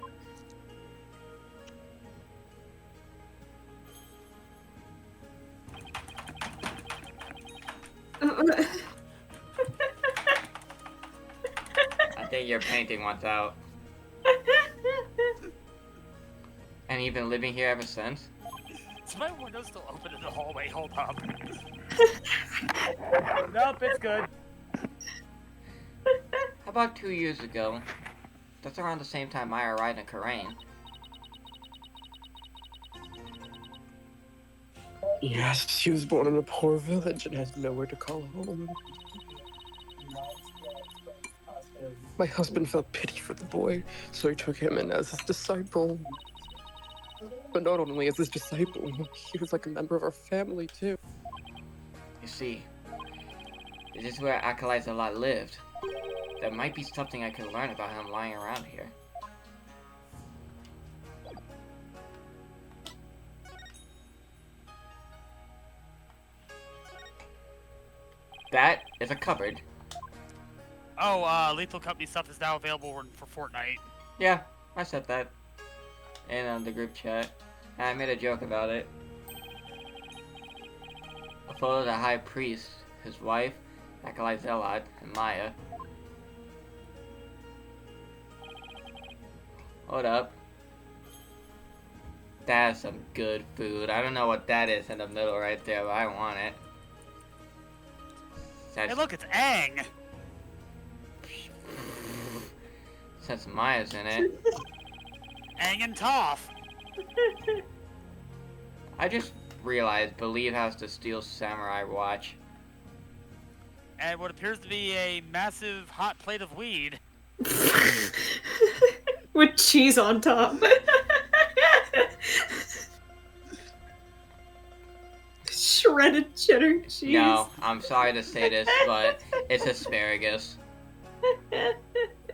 I think your painting wants out. And you've been living here ever since? Is my window still open in the hallway? Hold up. Nope, it's good. How about 2 years ago? That's around the same time Maya arrived in Karain. Yes, she was born in a poor village and has nowhere to call home. My husband felt pity for the boy, so he took him in as his disciple. But not only as his disciple, he was like a member of our family, too. You see, this is where Acolyte Zella lived. There might be something I could learn about him lying around here. That is a cupboard. Oh, Lethal Company stuff is now available for Fortnite. Yeah, I said that in the group chat. And I made a joke about it. A photo of the High Priest, his wife, Acolyte Zella, and Maya. Hold up. That is some good food. I don't know what that is in the middle right there, but I want it. Hey, look, it's Aang! Since Maya's in it. Aang and Toph! I just realized Believe has the Steel Samurai watch. And what appears to be a massive hot plate of weed. With cheese on top. Shredded cheddar cheese. No, I'm sorry to say this, but it's asparagus.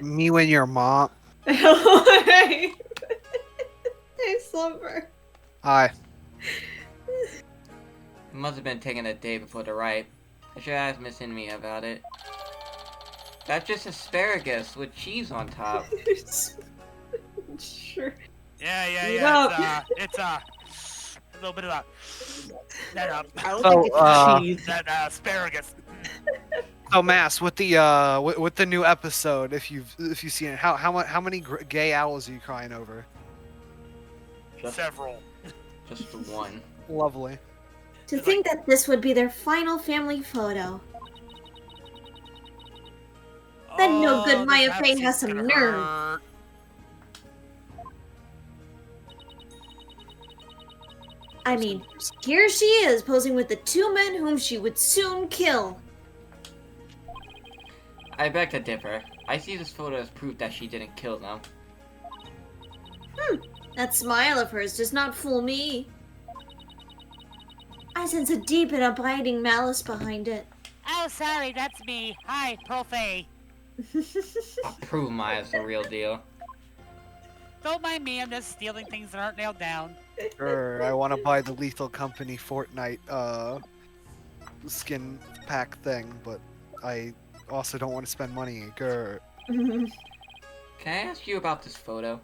Me when your mom. Hey, Slumber. Hi. It must have been taken a day before the Wright. I should ask Miss Inmi about it. That's just asparagus with cheese on top. Sure. Yeah. It's a little bit of a I don't So, think it's cheese. that asparagus. So Mass, with the new episode, if you've seen it, how many gay owls are you crying over? Several. Just the one. Lovely. To think that this would be their final family photo. That no good this Maya half Fey season's has some gonna nerve. hurt. I mean, here she is posing with the two men whom she would soon kill. I beg to differ. I see this photo as proof that she didn't kill them. That smile of hers does not fool me. I sense a deep and abiding malice behind it. Oh, sorry, that's me. Hi, Profe. I'll prove Maya's the real deal. Don't mind me, I'm just stealing things that aren't nailed down. Sure, I want to buy the Lethal Company Fortnite skin pack thing, but I also don't want to spend money. Grr. Can I ask you about this photo?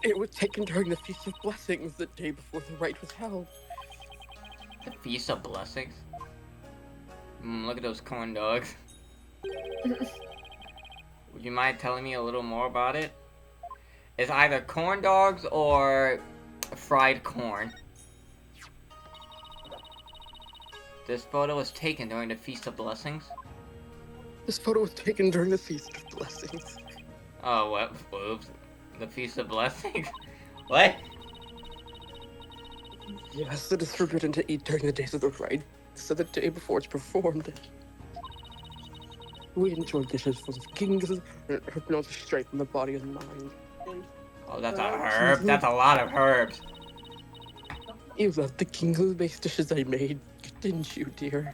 It was taken during the Feast of Blessings the day before the rite was held. The Feast of Blessings? Look at those corn dogs. Would you mind telling me a little more about it? It's either corn dogs or fried corn. This photo was taken during the Feast of Blessings? This photo was taken during the Feast of Blessings. Oh, what? Oops. The Feast of Blessings? What? Yes, it is forbidden to eat during the days of the rite, so the day before it's performed. We enjoy dishes full of kings and herb notes straight from the body and mind. Oh, that's a herb? That's a lot of herbs. You loved the Kingo-based dishes I made, didn't you, dear?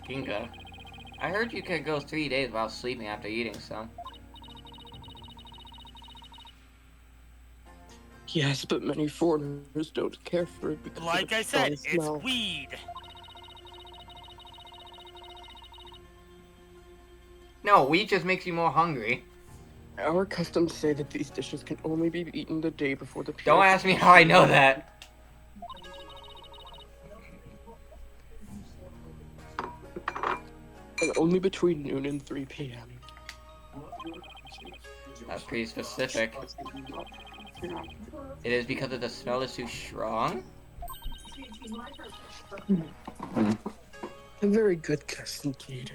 Ginga. I heard you could go 3 days without sleeping after eating some. Yes, but many foreigners don't care for it because Like of I its said, strong it's smell. weed. No, wheat just makes you more hungry. Our customs say that these dishes can only be eaten the day before the Don't ask me how I know that. And only between noon and 3 p.m. That's pretty specific. It is because of the smell is too strong? A very good guess indeed.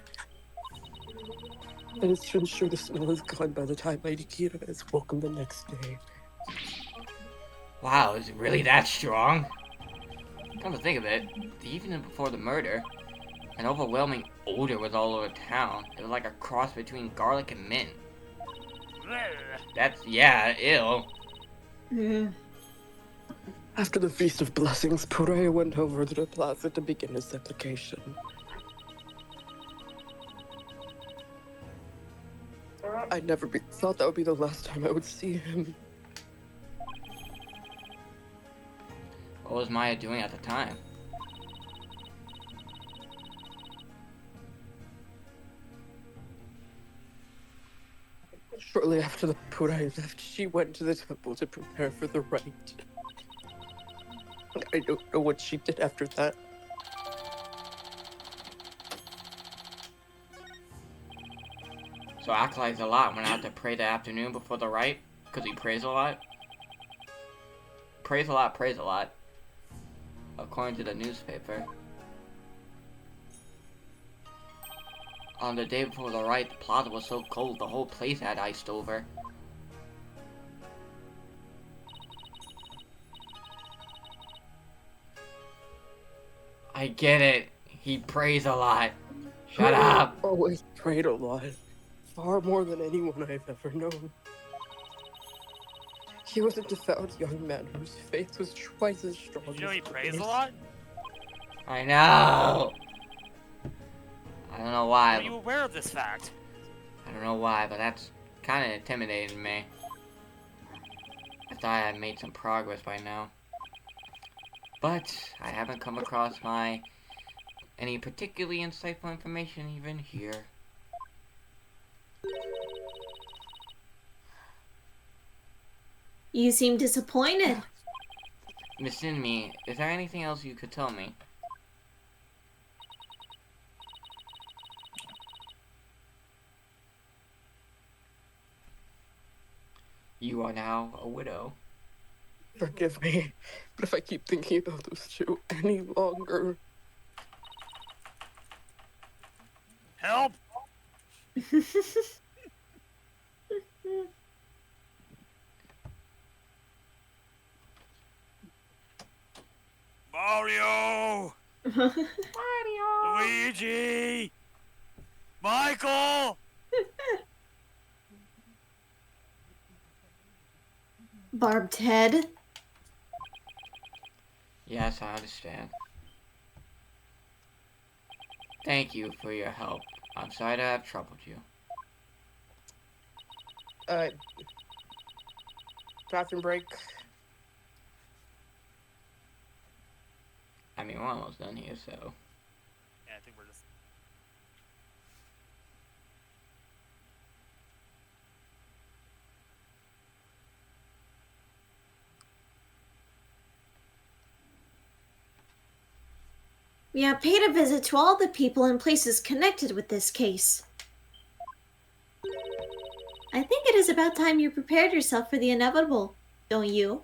And it's to ensure the smell is gone by the time Lady Kira is welcome the next day. Wow, is it really that strong? Come to think of it, the evening before the murder, an overwhelming odor was all over town. It was like a cross between garlic and mint. That's, yeah, ill. Yeah. After the Feast of Blessings, Puraya went over to the plaza to begin his application. I never thought that would be the last time I would see him. What was Maya doing at the time? Shortly after the Puraya left, she went to the temple to prepare for the rite. I don't know what she did after that. So Acolyte a lot went out to pray the afternoon before the rite? Because he prays a lot? Prays a lot, prays a lot. According to the newspaper. On the day before the rite, the plaza was so cold the whole place had iced over. I get it. He prays a lot. Shut up. Always prayed a lot. Far more than anyone I've ever known. He was a devout young man whose faith was twice as strong Did you know as he prays a hers. lot? I know. I don't know why. Were you aware of this fact? I don't know why, but that's kind of intimidating me. I thought I had made some progress by now. But I haven't come across any particularly insightful information even here. You seem disappointed. Miss Inmi, is there anything else you could tell me? You are now a widow. Forgive me, but if I keep thinking about those two any longer... Help! Mario! Luigi! Michael! Barbed head. Yes, I understand. Thank you for your help. I'm sorry to have troubled you. Bathroom break. I mean, we're almost done here, so. Yeah, I think we're just. We have paid a visit to all the people and places connected with this case. I think it is about time you prepared yourself for the inevitable, don't you?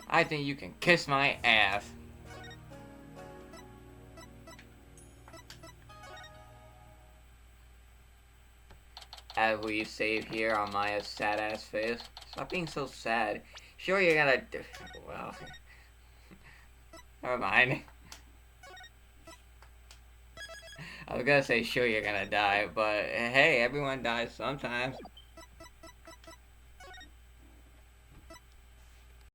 I think you can kiss my ass. As we save here on Maya's sad ass face. Stop being so sad. Sure, you're gonna. Well. Never mind. I was gonna say, sure, you're gonna die, but hey, everyone dies sometimes.